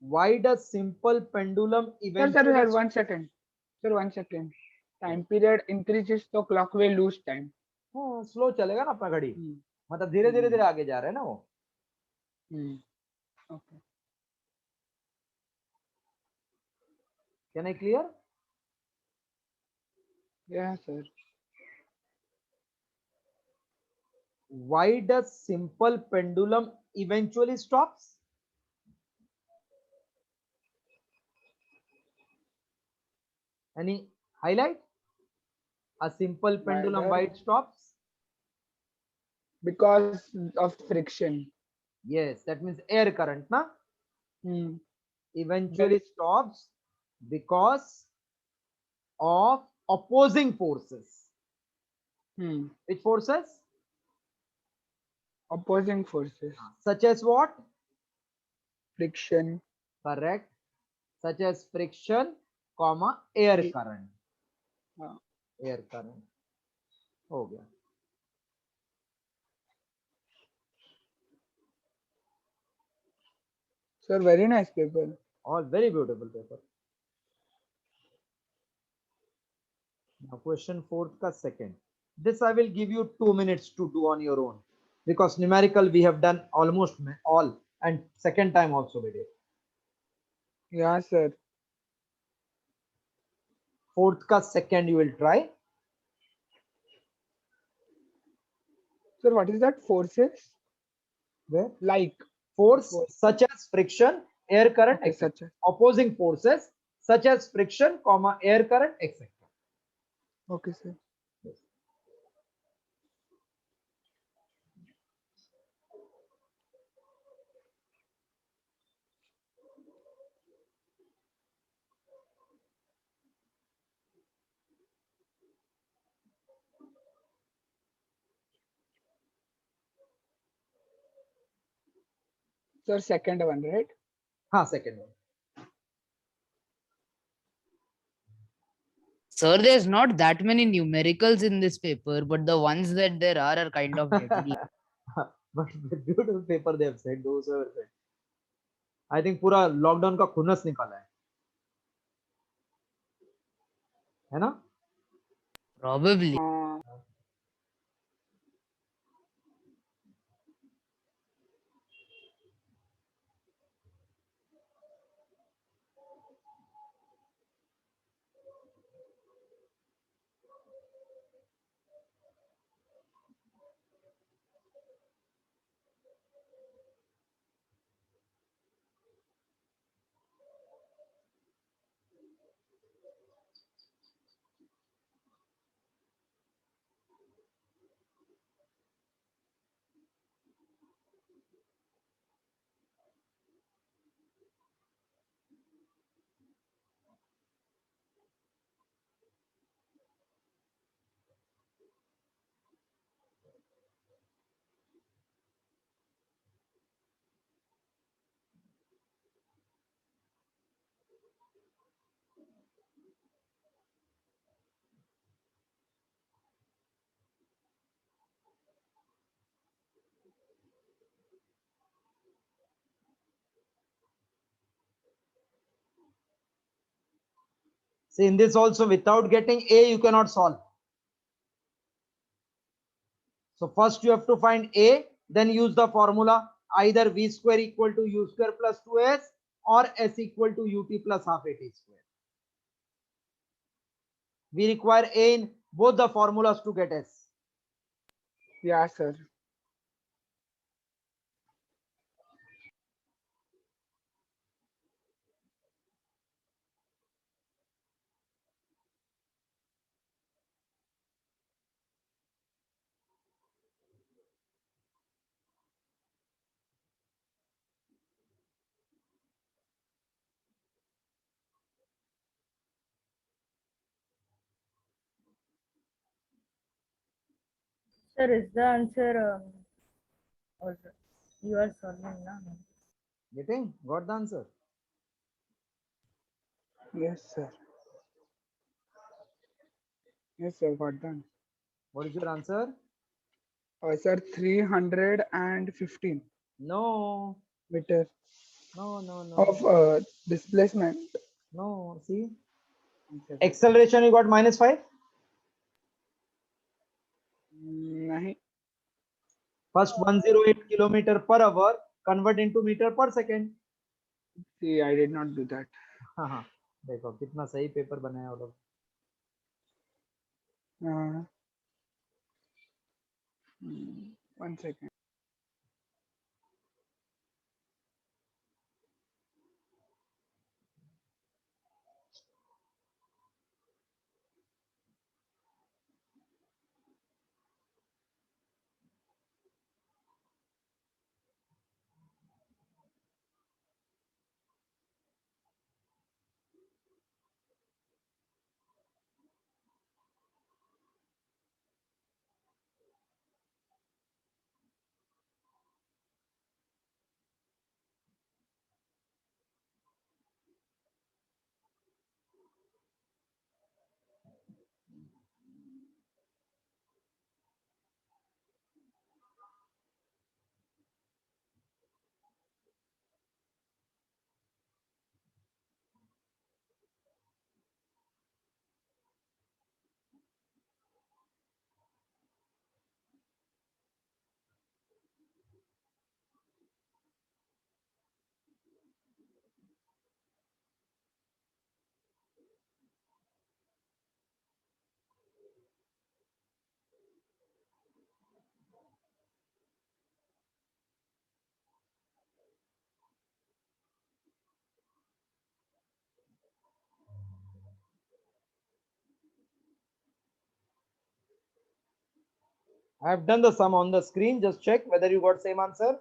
Why does simple pendulum eventually? Sir, 1 second. Sir, 1 second. Time period increases तो clock will lose time. हाँ, slow चलेगा ना अपना घड़ी. मतलब धीरे धीरे आगे जा रहे हैं ना वो. Okay. Can I clear? Yeah, sir. Why does simple pendulum eventually stops? Any highlight? A simple pendulum, why it stops? Because of friction. Yes, that means air current, na? Eventually stops because of opposing forces. Which forces? Opposing forces. Such as what? Friction. Correct. Such as friction, comma, air E- current. Air current. हो गया. Sir, very nice paper. All very beautiful paper. Now question 4th ka second. This I will give you 2 minutes to do on your own, because numerical we have done almost all, and second time also we did. Yeah, sir. 4th ka second you will try. Sir, what is that? Forces? Where? Like. Force Force. such as friction, air current, Okay, etc. such as. Opposing forces such as friction, comma, air current, etc. Okay, sir. Sir, second one, right? Second one. Sir, there's not that many numericals in this paper, but the ones that there are kind of deadly. But the beautiful paper they have said, those who have said. I think पूरा lockdown का खुन्नस निकाला है ना? Probably. See, in this also, without getting A, you cannot solve. So first you have to find A, then use the formula either V square equal to U square plus 2S or S equal to UT plus half AT square. We require A in both the formulas to get S. Yeah, sir. Sir, is the answer also you are solving now? Getting? Got the answer? Yes, sir. Yes, sir. Got done. What is your answer? Sir, 315 No. meter No. of displacement. No. See? Okay. Acceleration you got -5. नहीं. First 108 kilometer per hour convert into meter per second. See, I did not do that. हाँ देखो कितना सही paper बनाया वो लोग. One second. I have done the sum on the screen. Just check whether you got same answer.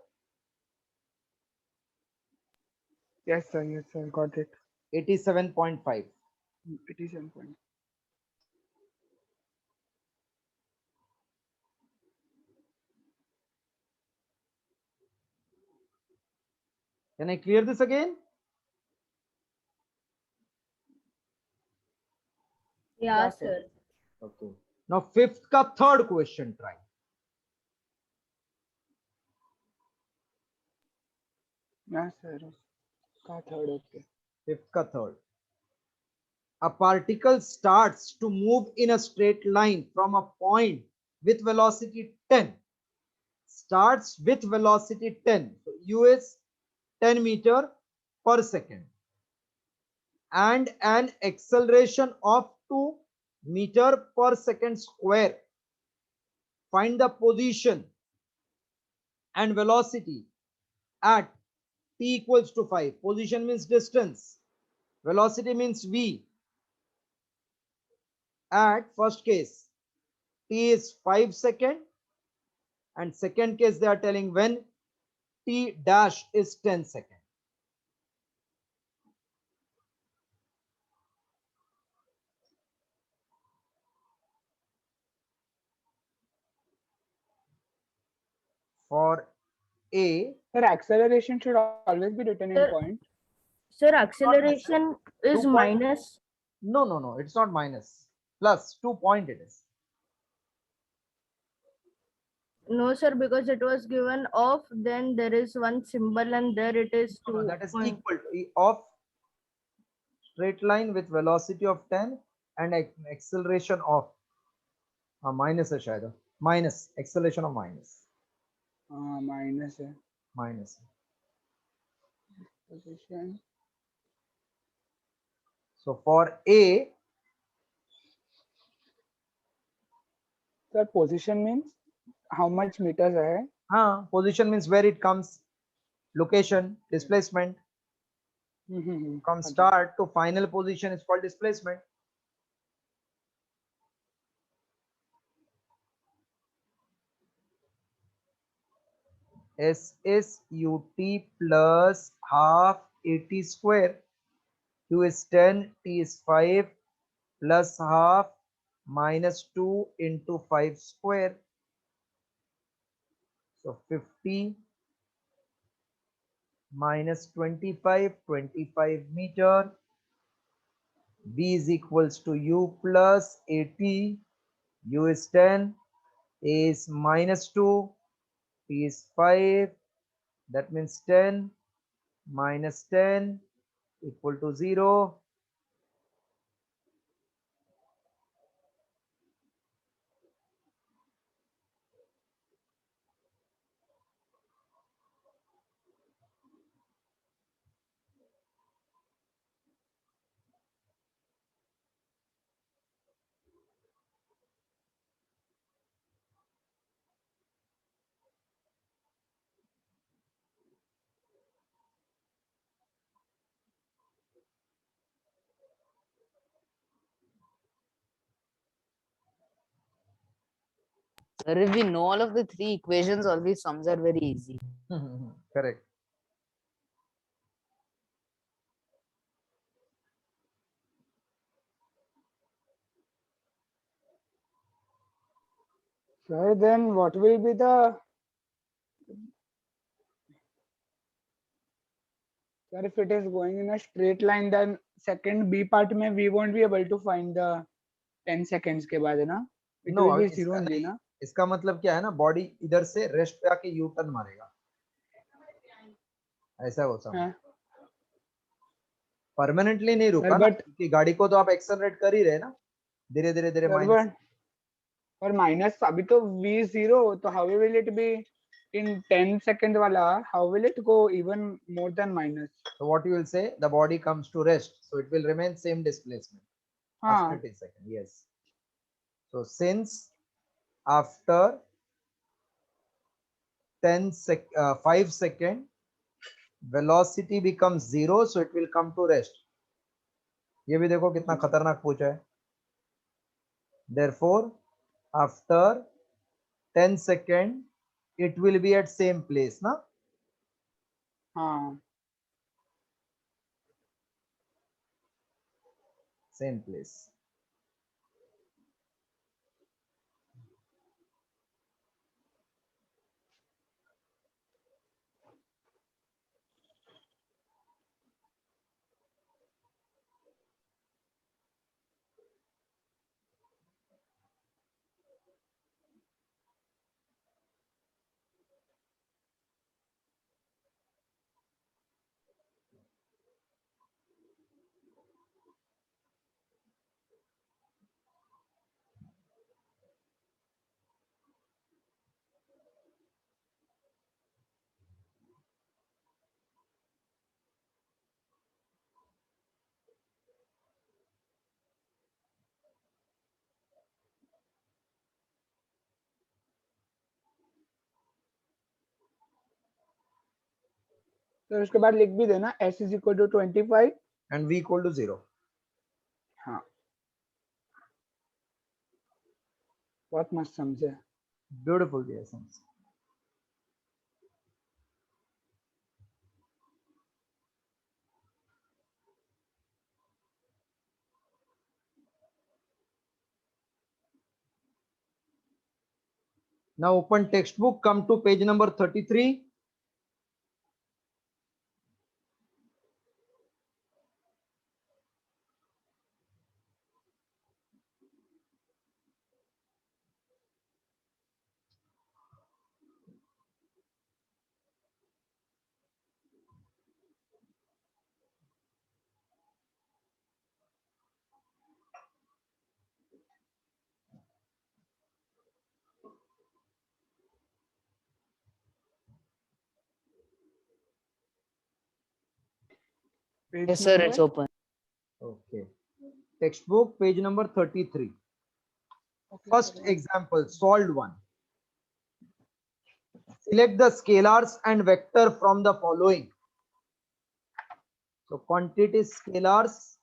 Yes, sir. Yes, sir. Got it. 87.5. 87 point. Can I clear this again? Yeah, Yeah, sir. sir. Okay. Now fifth का third question try. Yeah, sir. का third, okay. Fifth का third. A particle starts to move in a straight line from a point with velocity 10. Starts with velocity 10. So u is 10 meter per second. And an acceleration of 2 meter per second square. Find the position and velocity at t equals to 5. Position means distance. Velocity means v. At first case, t is 5 second. And second case, they are telling when t dash is 10 second. For A, Sir, acceleration should always be written in Sir, point. Sir, acceleration is 2 point. minus. No, it's not minus. Plus 2 point it is. No, sir, because it was given off, then there is one symbol and there it is No, 2 that is point. equal to of straight line with velocity of 10 and acceleration of minus है शायद minus acceleration of minus Minus है. minus. Position. So for A, Sir, position means how much meters ahead? position means where it comes, location, displacement. From start to final position is called displacement. S is ut plus half 80 square. U is 10, t is 5 plus half minus 2 into 5 square. So 50 minus 25, 25 meter. B is equals to U plus 80. U is 10. A is minus 2. T is 5. That means 10 minus 10 equal to 0. Sir, if we know all of the three equations, all these sums are very easy. Correct. Sir, then what will be the... Sir, if it is going in a straight line, then second B part में we won't be able to find the 10 seconds के बाद है ना? It No, will be इसका 0 only नहीं, ना? इसका मतलब क्या है ना, बॉडी इधर से रेस्ट पे आके यू टर्न मारेगा, ऐसा हो सकता है. परमानेंटली नहीं रुका ना, क्योंकि गाड़ी को तो आप एक्सेलरेट कर ही रहे ना, धीरे धीरे धीरे माइनस. और माइनस अभी तो v0, तो how will it be in 10 seconds वाला? How will it go even more than minus? So what you will say, the body comes to rest, so it will remain same displacement after 10 seconds. Yes. So since after 5 second velocity becomes 0, so it will come to rest. ये भी देखो कितना खतरनाक पूछा है. Therefore after 10 second, it will be at same place, na? Same place. तो उसके बाद लिख भी देना s is equal to 25 and v equal to 0. हाँ, बहुत मस्त समझे. Beautiful, yes. Now open textbook, come to page number 33. Page Yes, sir, number? it's open. Okay. Textbook, page number 33. Okay, First sir. example, solved one. Select the scalars and vector from the following. So quantity scalars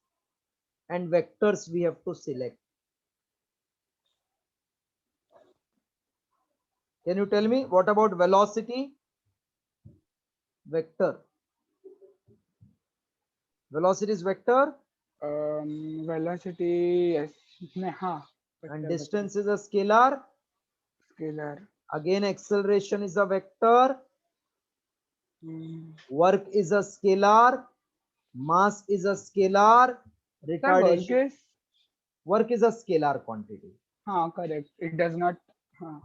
and vectors we have to select. Can you tell me what about velocity? Vector. Velocity is vector Velocity, yes. हाँ. and distance is a scalar. Scalar. Again, acceleration is a vector. Work is a scalar. Mass is a scalar. Retardation. Work is a scalar quantity. हाँ, correct. It does not. हाँ.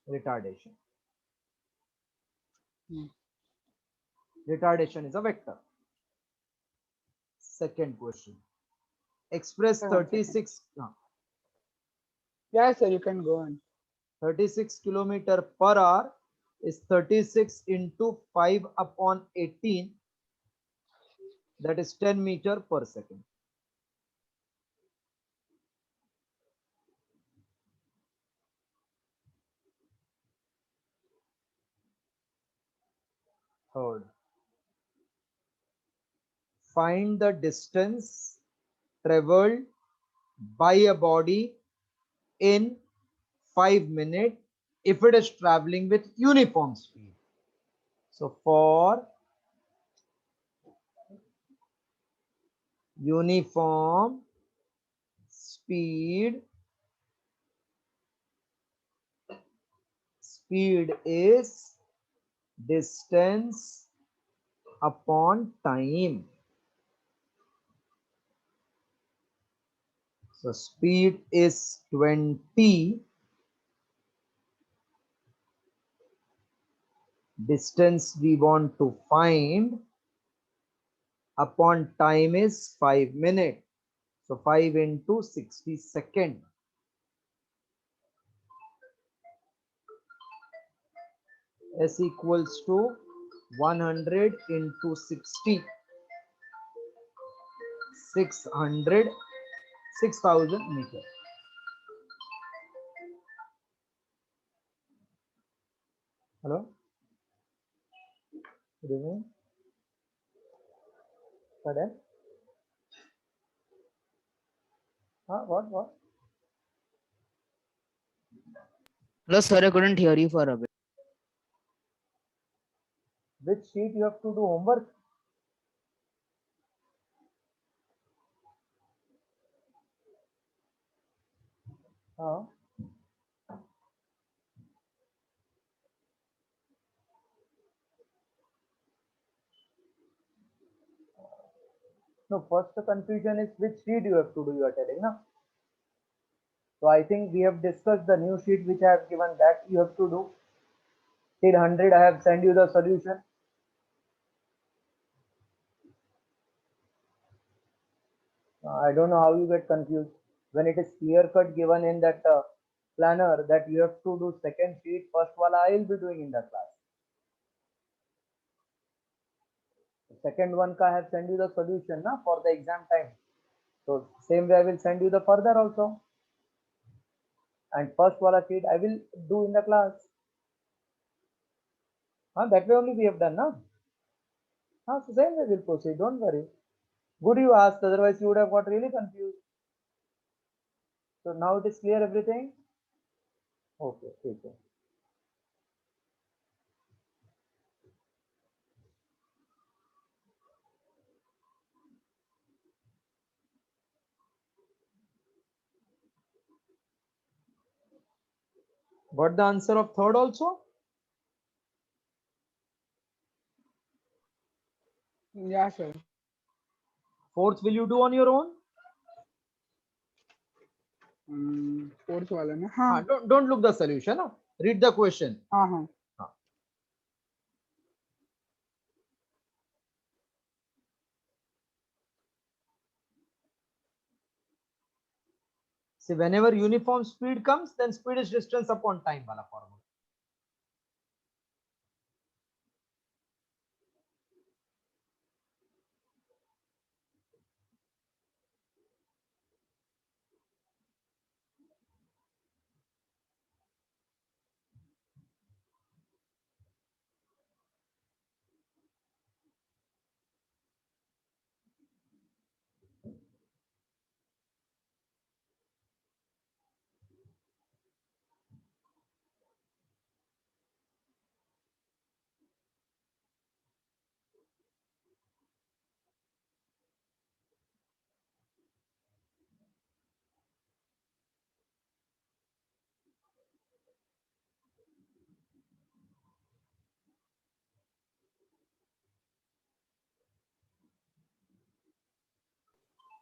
Retardation. Retardation is a vector. Second question. Express Sir, 1 second. 36. Yeah, sir, you can go on. 36 kilometer per hour is 36 into 5 upon 18. That is 10 meter per second. Third. Find the distance traveled by a body in 5 minutes if it is traveling with uniform speed. So for uniform speed is distance upon time. So speed is 20. Distance we want to find upon time is 5 minutes. So 5 into 60 seconds. S equals to 100 into 60. 6,000 meters. Hello? Good evening. Pardon? What? Hello, sir. I couldn't hear you for a bit. Which sheet you have to do homework? Uh, no, first the confusion is which sheet you have to do, you are telling, no? So I think we have discussed the new sheet which I have given, that you have to do. Till 100 I have sent you the solution. I don't know how you get confused when it is clear cut given in that planner that you have to do second sheet. First one I will be doing in the class. Second one I have sent you the solution na, for the exam time. So same way I will send you the further also. And first wala sheet I will do in the class. That way only we have done now. So same way we'll proceed. Don't worry. Good you asked, otherwise you would have got really confused. So now it is clear everything. Okay, okay. Got the answer of third also? Yeah, sir. Fourth will you do on your own? Fourth वाला ना हाँ Don't look the solution. Read the question. हाँ हाँ See, whenever uniform speed comes, then speed is distance upon time wala formula.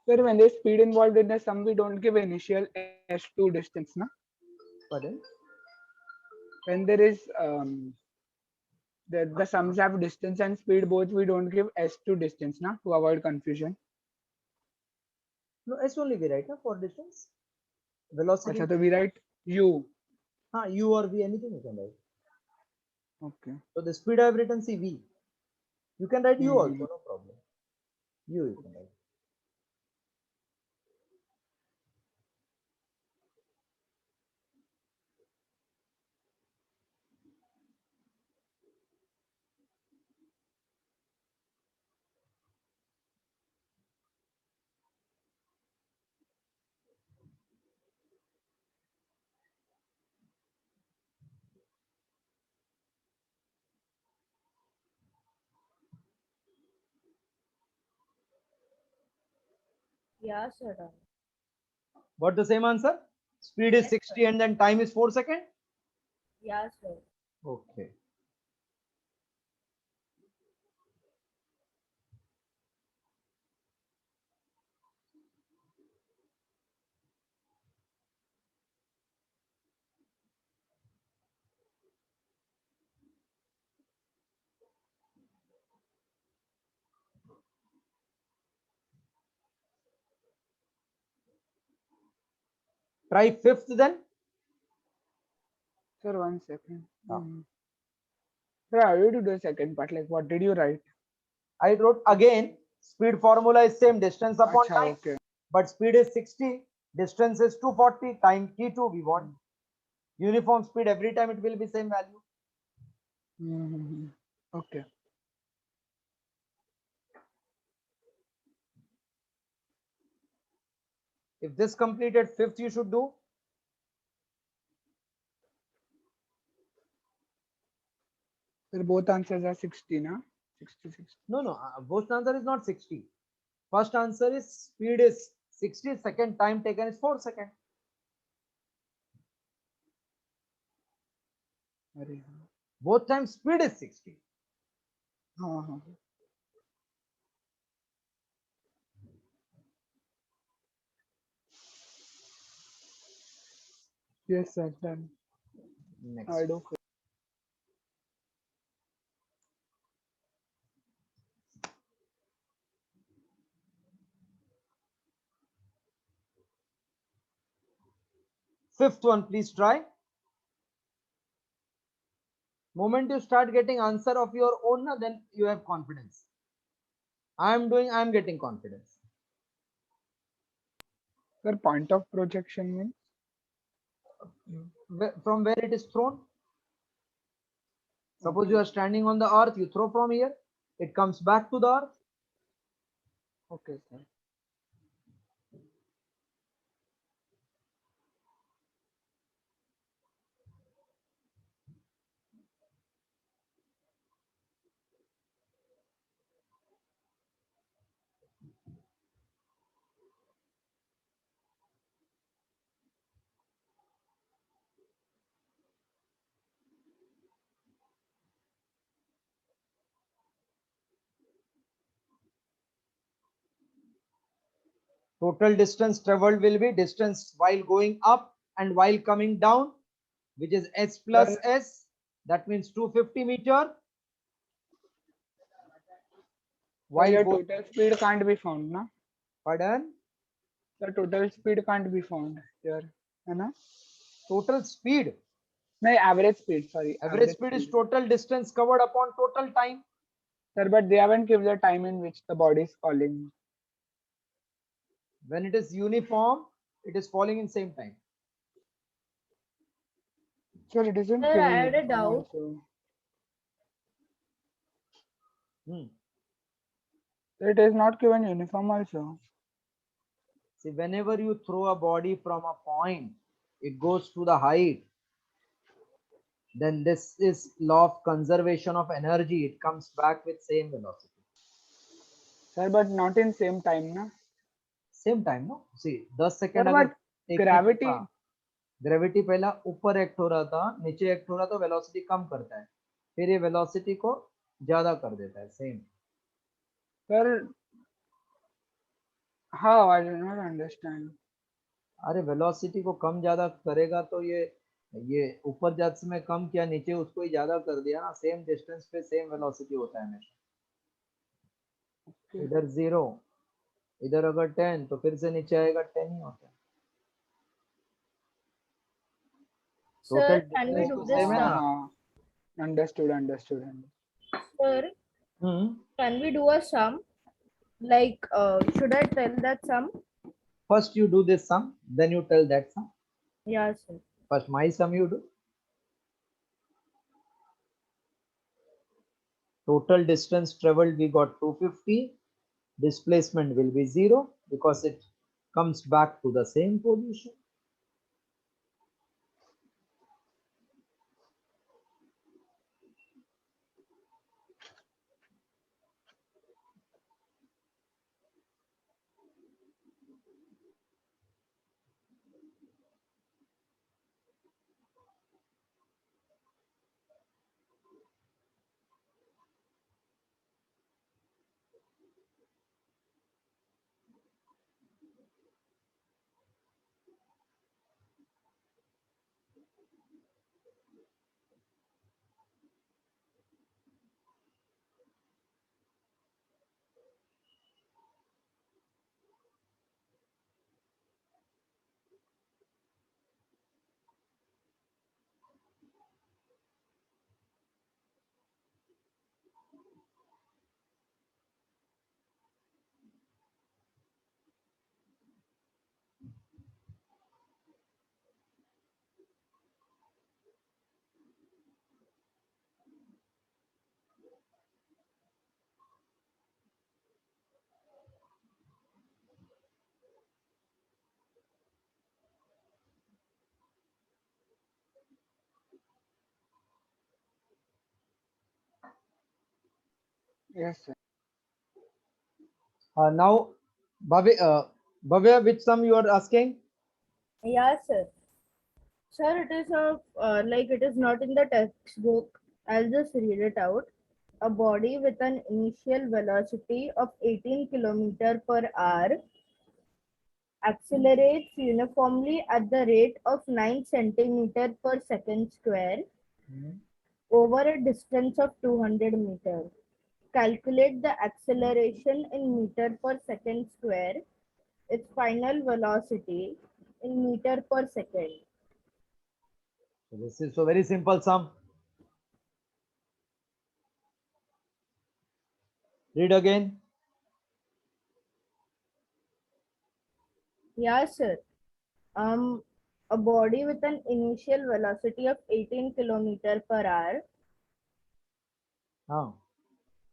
sir when there's speed involved in the sum we don't give initial s2 distance na Pardon? when there is the sums have distance and speed both we don't give s2 distance na to avoid confusion. No, S only we write for distance. Velocity. अच्छा तो we write u. U or V, anything you can write. Okay. So the speed I have written CV. You can write U also, no problem. U you can write. Yeah, sir. Done. What the same answer? Speed is Yes, 60 and then time is 4 seconds? Yeah, sir. Okay. Try fifth then. Sir 1 second. Sir how did you do the second part, like what did you write? I wrote again, speed formula is same, distance upon अच्छा time. okay. But speed is 60, distance is 240, time t2 we want. Uniform speed, every time it will be same value. Okay. If this completed fifth you should do. So both answers are 60, na? 60. No. Both answer is not 60. First answer is speed is 60. Second time taken is 4 seconds. Both times speed is 60. Yes, sir. Done. Next. I do. Fifth one, please try. Moment you start getting answer of your own, then you have confidence. I am getting confidence. Sir, point of projection means? From where it is thrown. Suppose you are standing on the earth, you throw from here, it comes back to the earth. Okay, sir. Total distance traveled will be distance while going up and while coming down, which is s plus s. That means 250 meter. While your total speed can't be found, na? Pardon? The total speed can't be found here, na? Total speed. No, average speed. Sorry. Average speed is total distance covered upon total time. Sir, but they haven't given the time in which the body is falling. When it is uniform, it is falling in same time. Sir, it isn't Sir, given I had a uniform doubt. also. It is not given uniform also. See, whenever you throw a body from a point, it goes to the height. Then this is law of conservation of energy. It comes back with same velocity. Sir, but not in same time, na? Same time, no? See, 10 second Sir, अगर but gravity. Gravity पहला ऊपर act हो रहा था, नीचे act हो रहा, तो वेलोसिटी कम करता है, फिर ये वेलोसिटी को ज्यादा कर देता है. Same. Sir, how? I do not understand. अरे वेलोसिटी को कम ज्यादा करेगा तो ये ऊपर जाते समय कम किया, नीचे उसको ही ज्यादा कर दिया ना. सेम डिस्टेंस पे सेम वेलोसिटी होता है हमेशा. इधर 0, इधर अगर 10 तो फिर से नीचे आएगा 10 ही होता है. Sir, can we do this sum? Understood. Sir, can we do a sum? Like, should I tell that sum? First you do this sum, then you tell that sum. Yeah, sir. First my sum you do. Total distance traveled we got 250. Displacement will be 0 because it comes back to the same position. Yes, sir. Now, Bhavya, which sum you are asking? Yeah, sir. Sir, it is like it is not in the textbook. I'll just read it out. A body with an initial velocity of 18 kilometer per hour accelerates uniformly at the rate of 9 centimeter per second square over a distance of 200 meters. Calculate the acceleration in meter per second square, its final velocity in meter per second. So this is so very simple sum. Read again. Yeah, sir. A body with an initial velocity of 18 kilometer per hour Ah.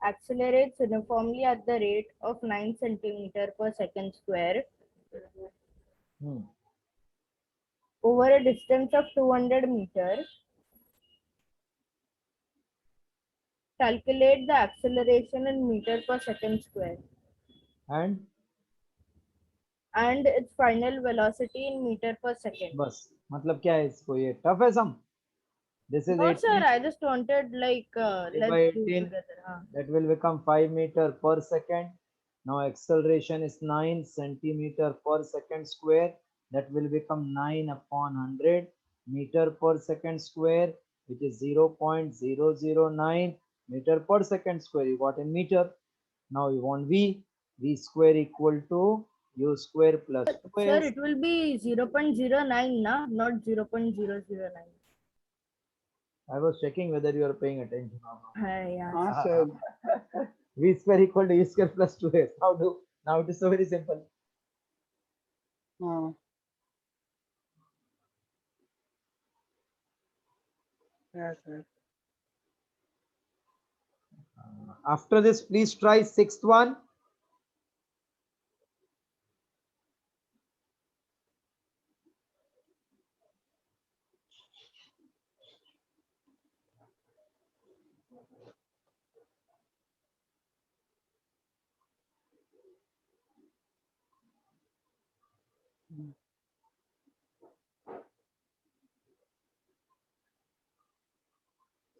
accelerates uniformly at the rate of 9 centimeter per second square Hmm. over a distance of 200 meters. Calculate the acceleration in meter per second square And and its final velocity in meter per second. बस मतलब क्या है इसको ये tough है sum. This is No, sir, 18 I just wanted like divided by let's do 18. together. Huh? That will become 5 meter per second. Now acceleration is 9 centimeter per second square. That will become 9 upon 100 meter per second square, which is 0.009 meter per second square. You got in meter. Now you want V. V square equal to U square plus Sir, 2S. it will be 0.09, na? Not 0.009. I was checking whether you are paying attention or not. Yeah. Sir. V square equal to U square plus 2S. How do? Now it is so very simple. Yes, sir. After this, please try sixth one.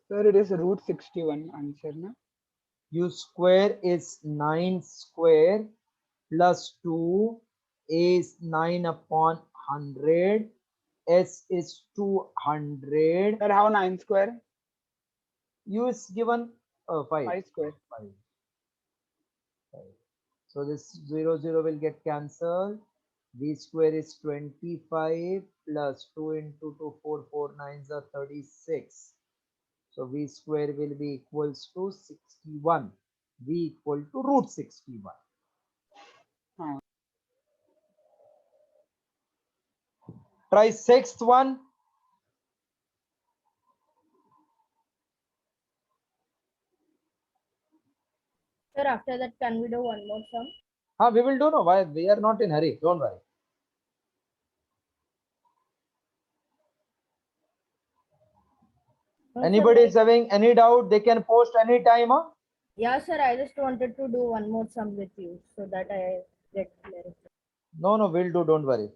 Sir, it is root 61 answer, na? U square is 9 square plus 2 is 9 upon 100. S is 200. Sir, how 9 square? U is given 5. 5 square. 5. So this 0, 0 will get cancelled. V square is 25 plus 2 into 2, 4, 4 9s are 36. So V square will be equals to 61. V equal to root 61. Try sixth one. Sir, after that, can we do one more sum? We will do no. Why? We are not in hurry. Don't worry. No, Anybody sir, is having any doubt, they can post any time. yeah, sir, I just wanted to do one more sum with you so that I get clarified. No, no, we'll do. Don't worry.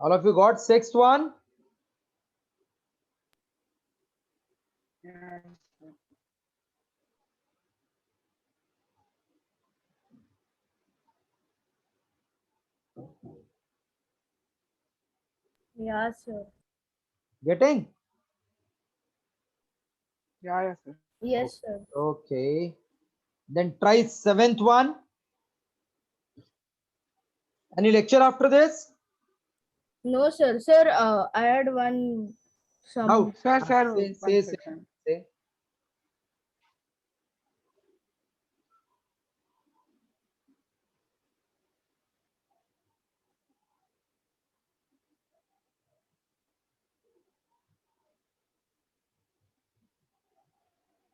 All of you got sixth one? Yes, sir. Yeah, sir. Getting? Yeah, yes, sir. Yes, sir. Okay. Then try seventh one. Any lecture after this? No, sir. Sir, I had one Doubt? some. Sir, Ah, sir, say, one say, say, second. say.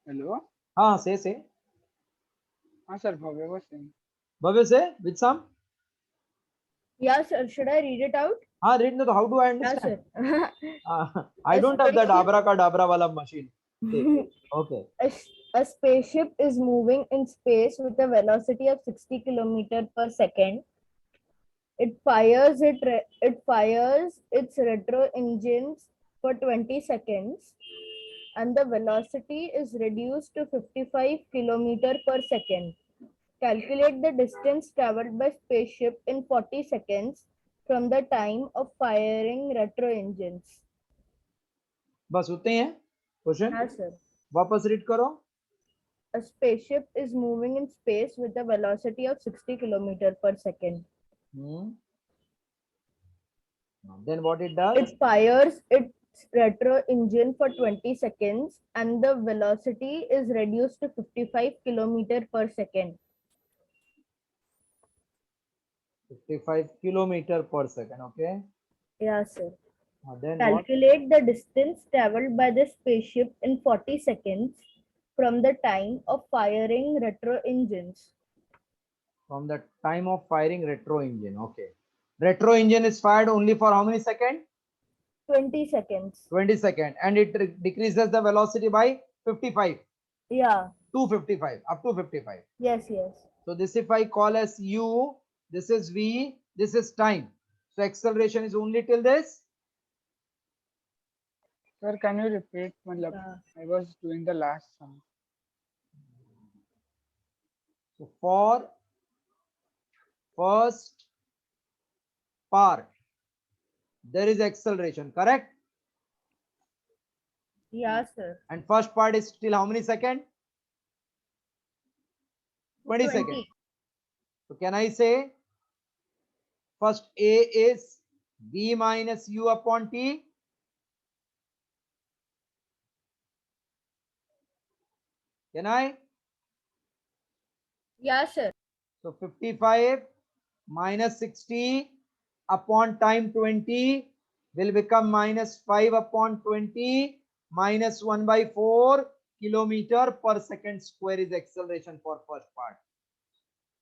Hello? Say, say. Sir, Bhavya was saying. Bhavya, say, with some? Yeah, sir. Should I read it out? Read no, how do I Yeah, understand? sir. I A don't have that spaceship. abracadabra wala machine. Say. Okay. A spaceship is moving in space with a velocity of 60 kilometer per second. It fires its retro engines for 20 seconds, and the velocity is reduced to 55 kilometer per second. Calculate the distance traveled by spaceship in 40 seconds from the time of firing retro engines. बस उतने ही है question. Yes, sir. वापस read करो. A spaceship is moving in space with a velocity of 60 kilometer per second. Then what it does? It fires its retro engine for 20 seconds and the velocity is reduced to 55 kilometer per second. 55 kilometer per second. Okay. Yes, sir. Then what? Calculate the distance traveled by the spaceship in 40 seconds from the time of firing retro engines. From the time of firing retro engine. Okay. Retro engine is fired only for how many seconds? 20 seconds. 20 seconds. And it decreases the velocity by 55. Yeah. To 55. Up to 55. Yes, yes. So this if I call as u, this is v, this is time. So acceleration is only till this. Sir, can you repeat? Matlab, I was doing the last sum. So for first part, there is acceleration, correct? Yeah, sir. And first part is till how many seconds? 20 seconds. So can I say first A is v minus u upon t? Can I? Yeah, sir. So 55 minus 60 upon time 20 will become minus 5 upon 20 minus 1 by 4 kilometer per second square is acceleration for first part.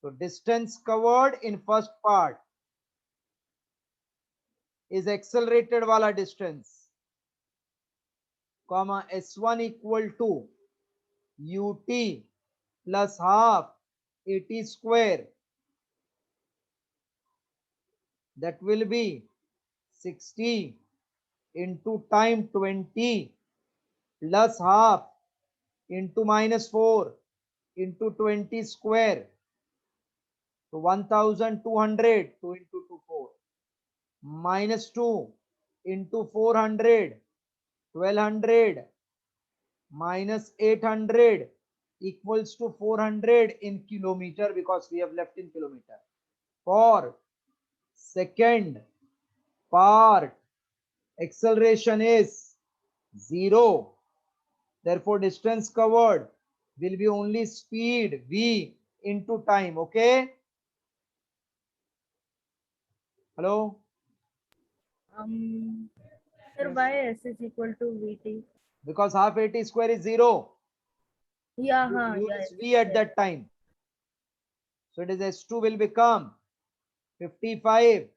So distance covered in first part is accelerated wala distance, comma s1 equal to ut plus half at square, that will be 60 into time 20 plus half into minus 4 into 20 square. So 1200, 2 into 2 4, minus 2 into 400, 1200 minus 800 equals to 400 in kilometer, because we have left in kilometer. For second part, acceleration is 0. Therefore, distance covered will be only speed v into time. Okay. Hello. Sir, why S is equal to VT? Because half at square is 0. Yeah, You yeah. use v at that time. So it is s2 will become 55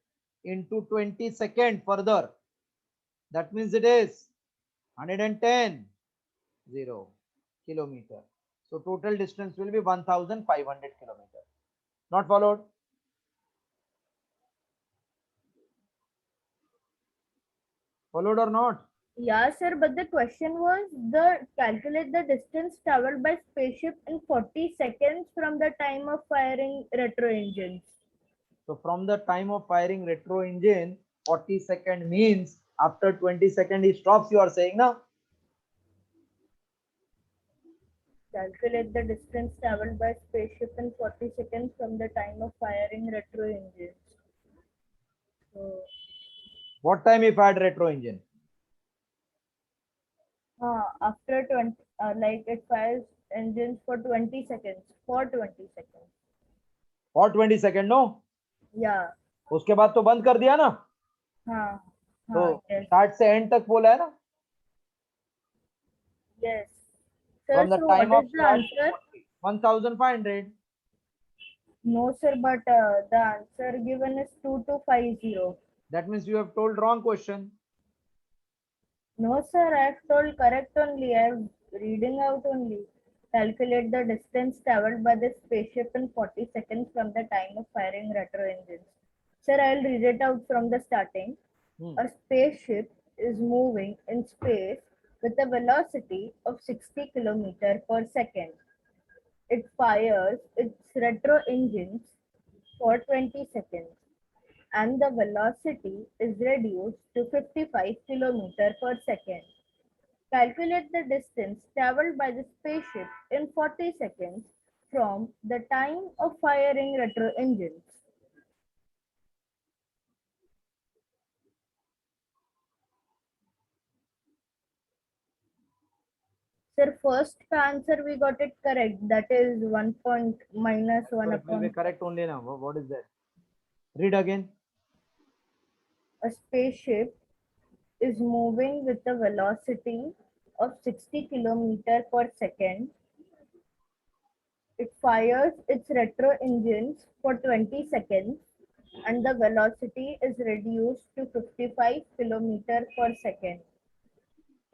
into 20 second further. That means it is 110 kilometer. So total distance will be 1500 kilometer. Not followed? Followed or not? Yeah, sir, but the question was the calculate the distance traveled by spaceship in 40 seconds from the time of firing retro engines. So from the time of firing retro engine, 40 seconds means after 20 seconds he stops, you are saying now? Calculate the distance traveled by spaceship in 40 seconds from the time of firing retro engines. So, What time he fired retro engine? after 20, like it fires engines for 20 seconds. For 20 seconds. For 20 seconds, no? Yeah. उसके बाद तो बंद कर दिया ना? हाँ. तो Yes. Start से एंड तक बोला है ना? Yes. Sir, From the so time what of is the start, answer? 1500. No, sir, but the answer given is 2250. That means you have told wrong question. No, sir, I have told correct only. I am reading out only. Calculate the distance traveled by the spaceship in 40 seconds from the time of firing retro engines. Sir, I will read it out from the starting. A spaceship is moving in space with a velocity of 60 km per second. It fires its retro engines for 20 seconds and the velocity is reduced to 55 km per second. Calculate the distance traveled by the spaceship in 40 seconds from the time of firing retro engines. Sir, first answer we got it correct. That is 1 point minus 1 So it will be upon. correct only now. What is that? Read again. A spaceship is moving with a velocity of 60 km per second. It fires its retro engines for 20 seconds and the velocity is reduced to 55 km per second.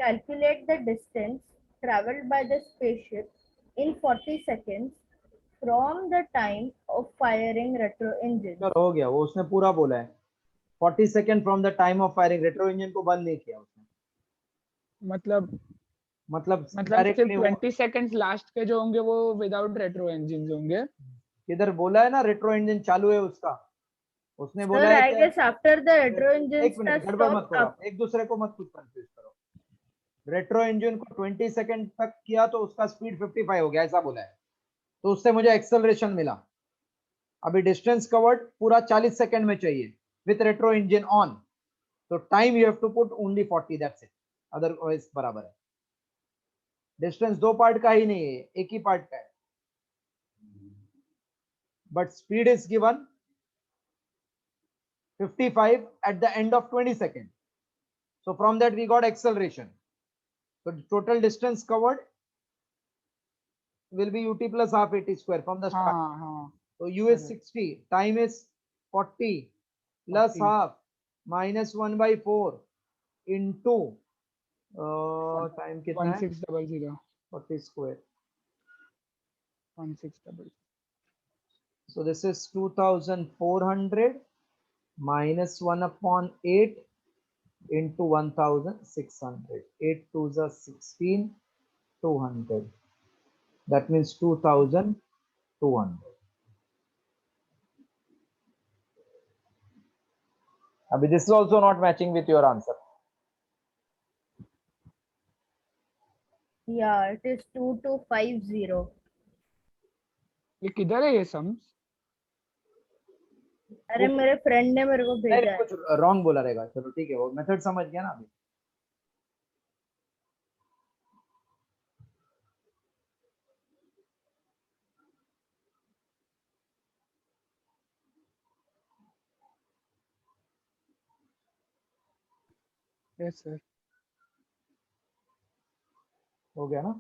Calculate the distance traveled by the spaceship in 40 seconds from the time of firing retro engines. चलो हो गया, वो उसने पूरा बोला है. 40 seconds from the time of firing. Retro engine को बंद नहीं किया उसने. मतलब सिर्फ डायरेक्टली 20 सेकंड्स लास्ट के जो होंगे वो विदाउट रेट्रो इंजन होंगे. किधर बोला है ना रेट्रो इंजन चालू है उसका. उसने बोला Sir, है I guess after the retro engine एक मिनट गड़बड़ मत stopped करो आप. एक दूसरे को मत कुछ कंफ्यूज करो. रेट्रो इंजन को 20 सेकंड तक किया तो उसका स्पीड 55 हो गया, ऐसा बोला है. तो उससे मुझे एक्सेलरेशन मिला. अभी डिस्टेंस कवर्ड पूरा 40 सेकंड में चाहिए विथ रेट्रो इंजन ऑन. तो time you have to put only 40, that's it. Otherwise बराबर है. डिस्टेंस दो पार्ट का ही नहीं है, एक ही पार्ट का है. But speed is given 55 at the end of 20 seconds. So from that we got acceleration. So total distance covered will be ut plus half at square from the start. So u is 60, time is 40 plus 40. half minus 1 by 4 into time कितना है? 1600. 40 square. 1600. So this is 2400 minus 1 upon 8 into 1600. 8 2s are 16, 200. That means 2200. Abhi, this is also not matching with your answer. Yeah, it is 2250. ये किधर है ये sums? अरे मेरे friend ने मेरे को भेजा है. कुछ रॉन्ग बोला रहेगा. चलो ठीक है, वो मेथड समझ गया ना अभी. Yes sir. हो गया ना.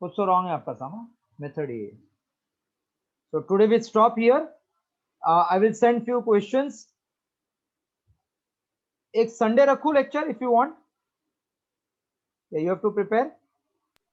कुछ तो रॉन्ग है आपका सामा. मेथड ये So today we stop here. I will send few questions. एक Sunday रखूं lecture if you want. Yeah, you have to prepare.